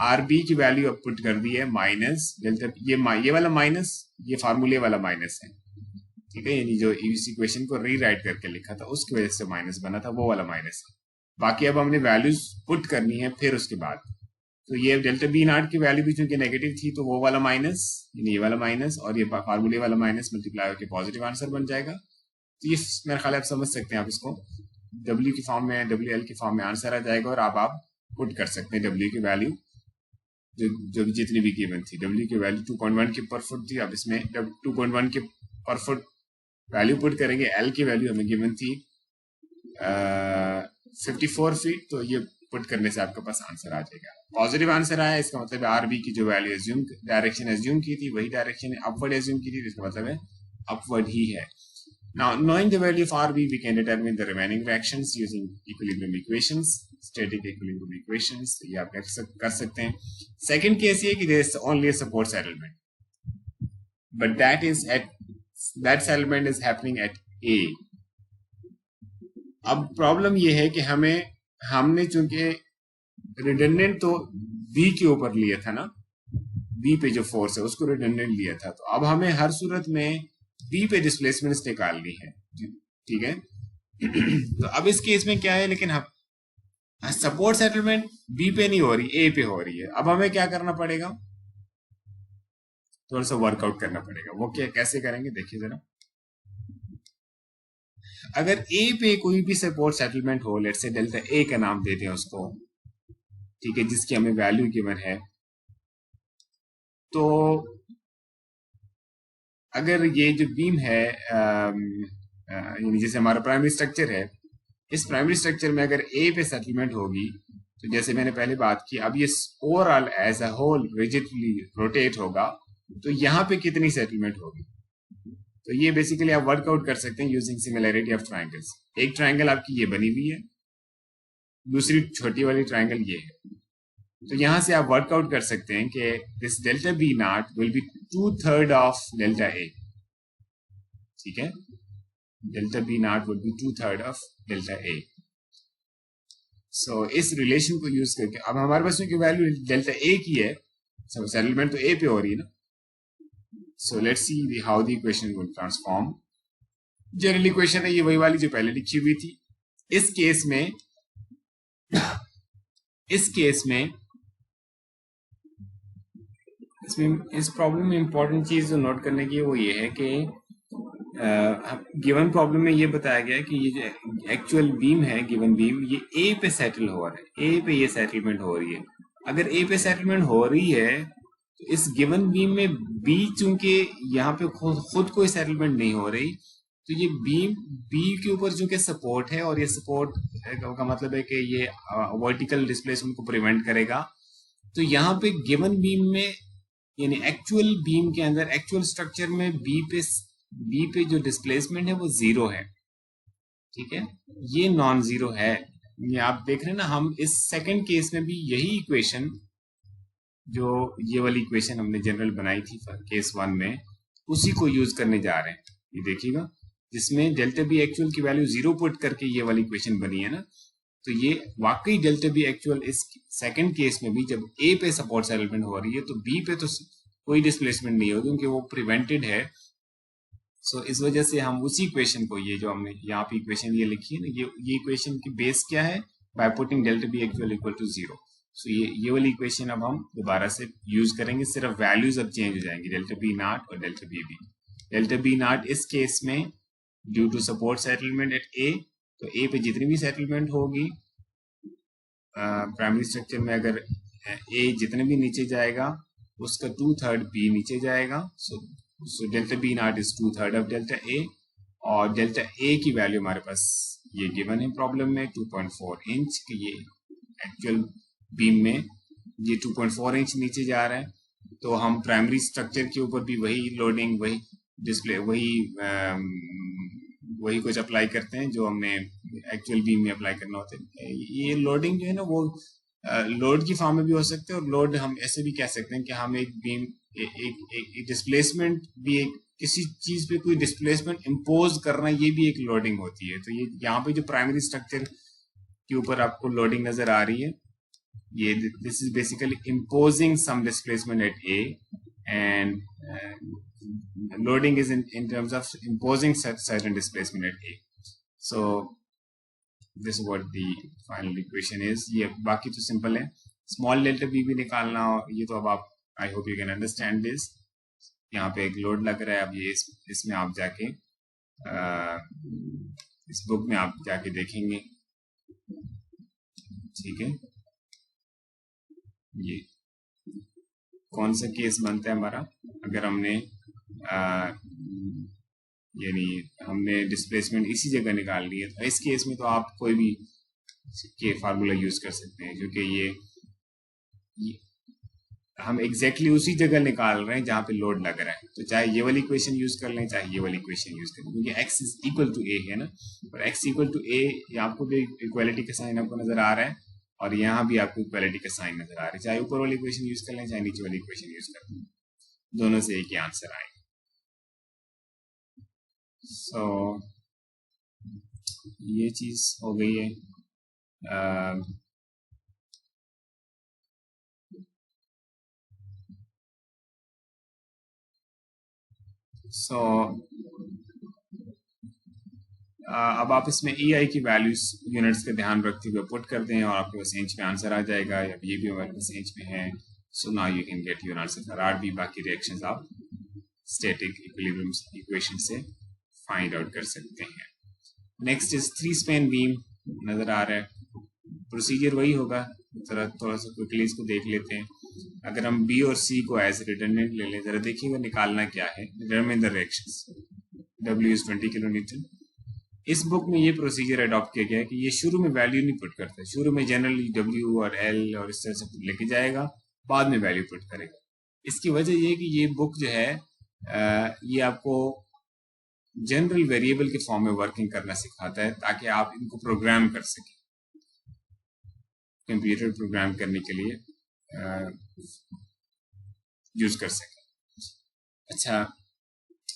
R B की value अब put कर दी है minus delta, ये वाला minus, ये फार्मूले वाला माइनस है, ठीक है, यानी जो इस इक्वेशन को रीराइट करके लिखा था उसकी वजह से माइनस बना था, वो वाला माइनस है। बाकी अब हमने वैल्यूज पुट करनी है फिर उसके बाद, तो ये डेल्टा बी नॉट की वैल्यू भी चूंकि नेगेटिव थी, तो वो वाला माइनस, ये वाला माइनस और ये फार्मूले वाला माइनस मल्टीप्लाई होकर पॉजिटिव आंसर बन जाएगा। तो ये मेरे ख्याल आप समझ सकते हैं, आप इसको डब्ल्यू की फॉर्म में, डब्ल्यू एल की फॉर्म में आंसर आ जाएगा, और आप पुट कर सकते हैं डब्ल्यू की वैल्यू जो जितनी भी गिवन थी। डब्ल्यू की वैल्यू 2.1 की पर फुट थी, अब इसमें 2.1 के पर फुट वैल्यू पुट करेंगे। एल की वैल्यू हमें गिवन थी 54 फीट, तो ये पुट करने से आपके पास आंसर आ जाएगा। पॉजिटिव आंसर आया, इसका मतलब है आरबी की जो वैल्यू एज्यूम डायरेक्शन एज्यूम की थी वही डायरेक्शन अपवर्ड एज्यूम की थी, इसका मतलब है अपवर्ड ही है। Now, knowing the value of RB, we can determine the remaining reactions using equilibrium equations, static equilibrium equations. ये आप कर सकते हैं। Second case ये कि there is only a support settlement, but that settlement is happening at A. अब problem ये है कि हमने चूंकि रिडंडेंट तो B के ऊपर लिया था ना, B पे जो फोर्स है उसको रिडंडेंट लिया था, तो अब हमें हर सूरत में B पे डिस्प्लेसमेंट्स निकालनी है, ठीक है। तो अब इस केस में क्या है, लेकिन हम सपोर्ट सेटलमेंट B पे नहीं हो रही, A पे हो रही है। अब हमें क्या करना पड़ेगा, थोड़ा सा वर्कआउट करना पड़ेगा। वो कैसे करेंगे देखिए जरा। अगर A पे कोई भी सपोर्ट सेटलमेंट हो, लेट्स से डेल्टा A का नाम देते हैं उसको, ठीक है, जिसकी हमें वैल्यू गिवन है, तो अगर ये जो बीम है यानी जैसे हमारा प्राइमरी स्ट्रक्चर है, इस प्राइमरी स्ट्रक्चर में अगर ए पे सेटलमेंट होगी, तो जैसे मैंने पहले बात की, अब ये overall as a whole rigidly rotate होगा, तो यहाँ पे कितनी सेटलमेंट होगी, तो ये बेसिकली आप वर्कआउट कर सकते हैं यूजिंग सिमिलैरिटी ऑफ ट्राइंगल्स। एक ट्राइंगल आपकी ये बनी हुई है, दूसरी छोटी वाली ट्राइंगल ये है, तो यहां से आप वर्कआउट कर सकते हैं कि this delta B naught will be 2/3 of delta A, ठीक है, delta B naught will be 2/3 of delta A. So इस रिलेशन को यूज करके अब हमारे पास की वैल्यू डेल्टा ए की है, सब सेटलमेंट तो ए पे हो रही है ना, सो let's see how the equation will transform. General equation है ये वही वाली जो पहले लिखी हुई थी। इस केस में इस प्रॉब्लम में इंपॉर्टेंट चीज जो नोट करने की वो ये है कि गिवन प्रॉब्लम में ये बताया गया है कि ये जो एक्चुअल बीम है, गिवन बीम, ये ए पे सेटल हो रहा है, ए पे ये सेटलमेंट हो रही है। अगर ए पे सेटलमेंट हो रही है तो इस गिवन बीम में बी चूंकि यहाँ पे खुद कोई सेटलमेंट नहीं हो रही, तो ये बीम बी के ऊपर चूंकि सपोर्ट है, और ये सपोर्ट का मतलब है कि ये वर्टिकल डिस्प्लेसमेंट को प्रिवेंट करेगा, तो यहाँ पे गिवन बीम में यानी एक्चुअल बीम के अंदर एक्चुअल स्ट्रक्चर में बी पे जो डिस्प्लेसमेंट है वो 0 है, ठीक है, ये नॉन जीरो है। ये आप देख रहे हैं ना, हम इस सेकंड केस में भी यही इक्वेशन, जो ये वाली इक्वेशन हमने जनरल बनाई थी केस 1 में, उसी को यूज करने जा रहे हैं। ये देखिएगा, जिसमें डेल्टा बी एक्चुअल की वैल्यू 0 पुट करके ये वाली इक्वेशन बनी है ना, तो ये वाकई डेल्टा बी एक्चुअल इस सेकंड केस में भी जब ए पे सपोर्ट सेटलमेंट हो रही है, तो बी पे तो कोई डिस्प्लेसमेंट नहीं होगी क्योंकि वो प्रिवेंटेड है। सो इस वजह से हम उसी इक्वेशन को, ये जो हमने यहाँ पे इक्वेशन ये लिखी है ना, ये इक्वेशन की बेस क्या है, by putting delta B actual equal to 0। So ये वाली इक्वेशन अब हम दोबारा से यूज करेंगे, सिर्फ वैल्यूज अब चेंज हो जाएंगी, डेल्टा बी नॉट और delta B B. Delta B naught इस केस में due to support settlement at A, तो ए पे जितनी भी सेटलमेंट होगी प्राइमरी स्ट्रक्चर में, अगर ए जितने भी नीचे जाएगा उसका 2/3 बी नीचे जाएगा। So delta B naught is 2/3 of delta A, और डेल्टा ए की वैल्यू हमारे पास ये गिवन है प्रॉब्लम में 2.4 इंच, कि ये एक्चुअल बीम में ये 2.4 इंच नीचे जा रहा है, तो हम प्राइमरी स्ट्रक्चर के ऊपर भी वही लोडिंग, वही डिस्प्ले, वही कुछ अप्लाई करते हैं जो हमने एक्चुअल बीम में अप्लाई करना होता है। ये लोडिंग जो है ना, वो लोड की फॉर्म में भी हो सकते हैं, और लोड हम ऐसे भी कह सकते हैं कि हम एक बीम एक डिस्प्लेसमेंट भी एक किसी चीज पे कोई डिस्प्लेसमेंट इम्पोज करना, ये भी एक लोडिंग होती है। तो ये यहाँ पे जो प्राइमरी स्ट्रक्चर के ऊपर आपको लोडिंग नजर आ रही है, ये this is basically imposing some displacement at A, and loading is in terms of imposing certain displacement at A. So this is what the final equation is. ये बाकी तो सिंपल है, स्मॉल डेल्टा बी भी निकालना, ये तो अब आप, आई hope you can understand this. यहाँ पे एक लोड लग रहा है, अब ये इसमें आप जाके इस बुक में आप जाके देखेंगे, ठीक है। ये कौन सा केस बनता है हमारा, अगर हमने यानी हमने डिस्प्लेसमेंट इसी जगह निकाल ली है, तो इस केस में तो आप कोई भी के फार्मूला यूज कर सकते हैं, क्योंकि ये हम एग्जैक्टली उसी जगह निकाल रहे हैं जहां पे लोड लग रहा है। तो चाहे ये वाली इक्वेशन यूज कर लें, चाहे ये वाली इक्वेशन यूज कर लें, क्योंकि x is equal to a है ना, और x इक्वल टू a, आपको भी इक्वालिटी का साइन आपको नजर आ रहा है, और यहाँ भी आपको इक्वालिटी का साइन नजर आ रहा है। चाहे ऊपर वाली इक्वेशन यूज कर लें, चाहे नीचे वाली इक्वेशन यूज कर लें, दोनों से एक ही आंसर आएगा। सो ये चीज हो गई है। अब आप इसमें EI की वैल्यूज यूनिट्स का ध्यान रखते हुए पुट कर दें और आपके पास इंच में आंसर आ जाएगा। अब ये भी हमारे पास इंच में है, so now you can get your answer for R B. बाकी रिएक्शंस आप स्टैटिक इक्विलिब्रियम इक्वेशन से फाइंड आउट कर सकते हैं। नेक्स्ट इज 3 स्पैन बीम नजर आ रहा है, प्रोसीजर वही होगा, थोड़ा सा क्विकली इसको देख लेते हैं। अगर हम बी और सी को एज रिडंडेंट ले लें, जरा देखिएगा निकालना क्या है। Determine the reactions, W is 20 kilo Newton. इस बुक में ये प्रोसीजर अडॉप्ट किया गया है कि ये शुरू में वैल्यू नहीं पुट करता, शुरू में जनरली W और L और इस तरह से लेके जाएगा, बाद में वैल्यू पुट करेगा। इसकी वजह ये है कि ये बुक जो है ये आपको जनरल वेरिएबल के फॉर्म में वर्किंग करना सिखाता है, ताकि आप इनको प्रोग्राम कर सकें, कंप्यूटर प्रोग्राम करने के लिए यूज कर सकें। अच्छा,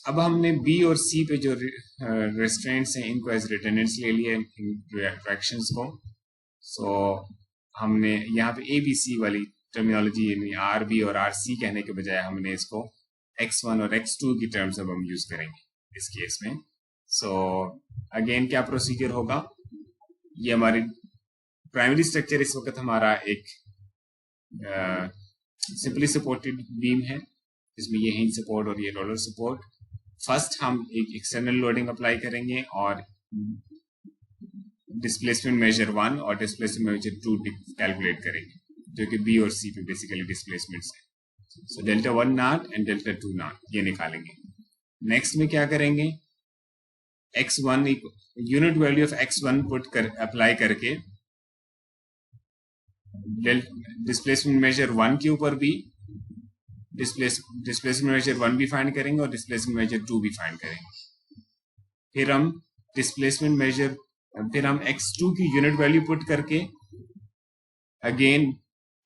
अब हमने बी और सी पे जो रेस्ट्रेंट्स हैं, इनको एज रिटर्नेंट्स ले लिए रिएक्शंस को। सो हमने यहाँ पे ए बी सी वाली टर्मिनोलॉजी, यानी आर बी और आर सी कहने के बजाय हमने इसको x1 और x2 की टर्म्स अब हम यूज करेंगे इस केस में। सो अगेन क्या प्रोसीजर होगा, ये हमारी प्राइमरी स्ट्रक्चर इस वक्त हमारा एक सिंपली सपोर्टेड बीम है, इसमें ये हिंज सपोर्ट और ये रोलर सपोर्ट। फर्स्ट हम एक एक्सटर्नल लोडिंग अप्लाई करेंगे और डिस्प्लेसमेंट मेजर 1 और डिस्प्लेसमेंट मेजर 2 कैलकुलेट करेंगे, जो कि बी और सी पे बेसिकली डिस्प्लेसमेंट्स हैं। So delta 1 not and delta 2 not ये निकालेंगे। नेक्स्ट में क्या करेंगे, x1 unit value of x1 put कर अप्लाई करके डिस्प्लेसमेंट मेजर 1 के ऊपर भी डिस्प्लेसमेंट मेजर 1 भी फाइंड करेंगे और डिस्प्लेसमेंट मेजर 2 भी फाइंड करेंगे। फिर हम x2 की यूनिट वैल्यू पुट करके अगेन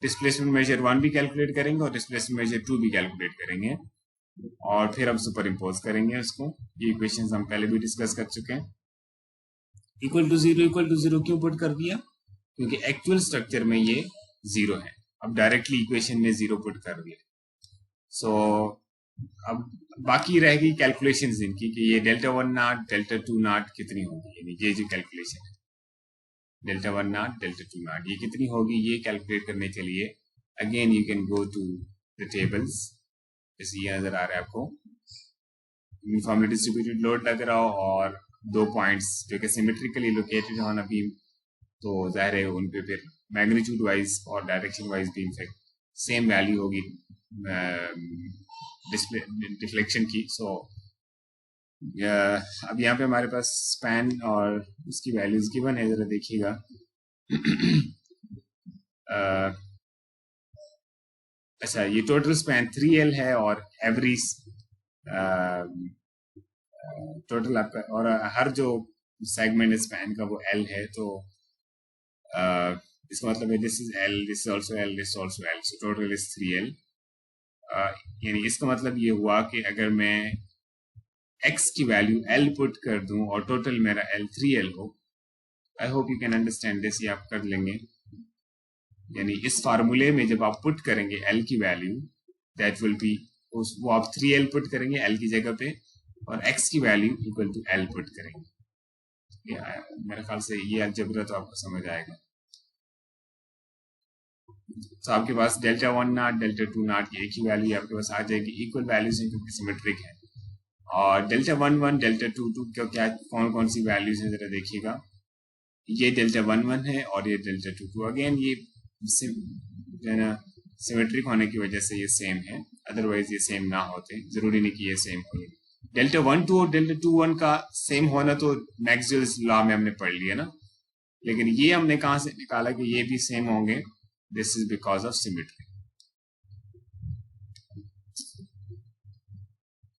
डिस्प्लेसमेंट मेजर 1 भी कैलकुलेट करेंगे और डिस्प्लेसमेंट मेजर 2 भी कैलकुलेट करेंगे, और फिर हम सुपर इम्पोज करेंगे उसको। ये इक्वेशंस हम पहले भी डिस्कस कर चुके हैं। इक्वल टू जीरो क्यों पुट कर दिया, क्योंकि एक्चुअल स्ट्रक्चर में ये 0 है, अब डायरेक्टली इक्वेशन में 0 पुट कर दिया। सो अब बाकी रह गई कैलकुलेशंस इनकी कि ये डेल्टा 1 नॉट डेल्टा 2 नॉट कितनी होगी, यानी ये जो कैलकुलेशन है डेल्टा 1 नॉट डेल्टा 2 नॉट ये कितनी होगी, ये कैलकुलेट करने के लिए again you can go to the tables. जैसे ये नजर आ रहा है आपको, यूनिफॉर्मली डिस्ट्रीब्यूटेड लोड लग रहा हो और 2 पॉइंट्स जो कि सिमेट्रिकली लोकेटेड हो ना बीम, तो जाहिर है उन पे फिर मैग्नीट्यूड वाइज और डायरेक्शन वाइज भी इनफेक्ट सेम वैल्यू होगी डिफ्लेक्शन की। सो अब यहाँ पे हमारे पास स्पैन और उसकी वैल्यूज गिवन है, जरा देखिएगा। अच्छा, ये टोटल स्पैन 3L है और एवरेज टोटल आपका, और हर जो सेगमेंट स्पैन का वो L है, तो इसका मतलब है this is L, this is also L, this also L, so total is 3L। यानी इसका मतलब ये हुआ कि अगर मैं x की वैल्यू l पुट कर दूं और टोटल मेरा l 3l हो, आई hope you can understand this, ये आप कर लेंगे। यानी इस फार्मूले में जब आप पुट करेंगे l की वैल्यू, दैट विल बी, वो आप 3l पुट करेंगे l की जगह पे, और x की value equal to l put करेंगे। मेरे ख्याल से ये अलजेब्रा तो आपको समझ आएगा। तो आपके पास डेल्टा 1 नॉट डेल्टा 2 नॉट की एक ही वैल्यू आपके पास आ जाएगी, इक्वल वैल्यूज हैं क्योंकि सिमेट्रिक है। और डेल्टा 1 1 डेल्टा 2 2 क्या क्या कौन कौन सी वैल्यूज है जरा देखिएगा। ये डेल्टा 1 1 है और ये डेल्टा 2 2, अगेन ये जो है ना सिमेट्रिक होने की वजह से ये सेम है, अदरवाइज ये सेम ना होते, जरूरी नहीं कि ये सेम हो। डेल्टा 1 2 और डेल्टा 2 1 का सेम होना तो मैक्सवेल्स लॉ में हमने पढ़ लिया ना, लेकिन ये हमने कहां से निकाला कि ये भी सेम होंगे, this is because of symmetry.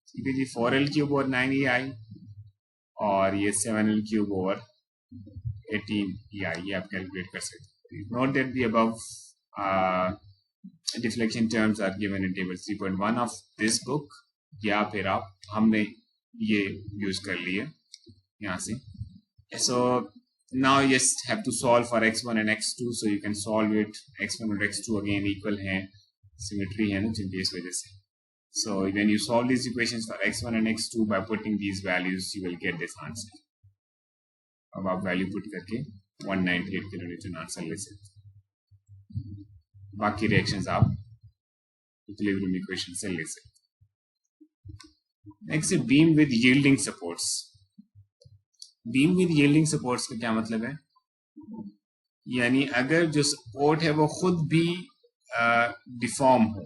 ठीक है जी, 4l क्यूब ओवर 9ei और ये 7l क्यूब ओवर 18ei, ये आप कैलकुलेट कर सकते हैं। Note that the above deflection terms are given in table 3.1 of this book, या फिर आप हमने ये यूज कर लिया यहाँ से। सो now you just have to solve for x1 and x2, so you can solve it। x1 और x2 again equal हैं, symmetry है ना जिनकी इस वजह से। So when you solve these equations for x1 and x2 by putting these values, you will get this answer। अब आप वैल्यू पुट करके 198 किलोन्यूटन आंसर ले सकते, बाकी रिएक्शंस आप इक्विलिब्रियम इक्वेशन से ले सकते। नेक्स्ट है beam with yielding supports. Beam with yielding supports का क्या मतलब है, यानी अगर जो सपोर्ट है वो खुद भी डिफॉर्म हो।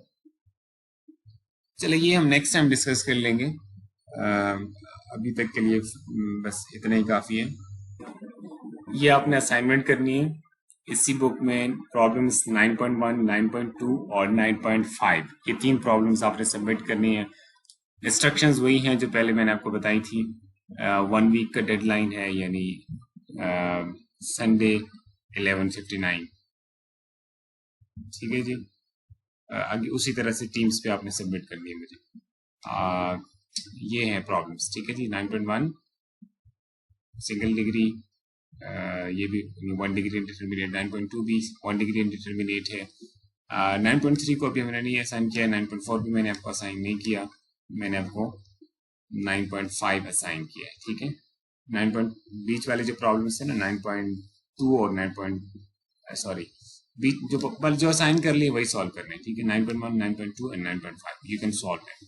चलिए ये हम नेक्स्ट टाइम डिस्कस कर लेंगे, अभी तक के लिए बस इतना ही काफी है। ये आपने असाइनमेंट करनी है इसी बुक में, प्रॉब्लम्स 9.1 9.2 और 9.5, ये 3 प्रॉब्लम्स आपने सबमिट करनी है। इंस्ट्रक्शंस वही हैं जो पहले मैंने आपको बताई थी। 1 वीक का डेडलाइन है, यानी संडे 11:59। ठीक है जी, आगे उसी तरह से टीम्स पे आपने सबमिट करनी है मुझे। ये हैं प्रॉब्लम्स, ठीक है जी। 9.1 सिंगल डिग्री, ये भी 1 डिग्री इंडिटरमिनेट। 9.2 भी 1 डिग्री इंडिटरमिनेट है। 9.3 को अभी हमने नहीं असाइन किया। 9.4 भी मैंने आपको असाइन नहीं किया, मैंने आपको 9.5 असाइन किया है। ठीक है, 9. बीच वाले जो प्रॉब्लम्स है ना 9.2 और 9. बीच जो असाइन कर लिए वही सॉल्व करने हैं। ठीक है, 9.1 9.2 and 9.5 you can solve it.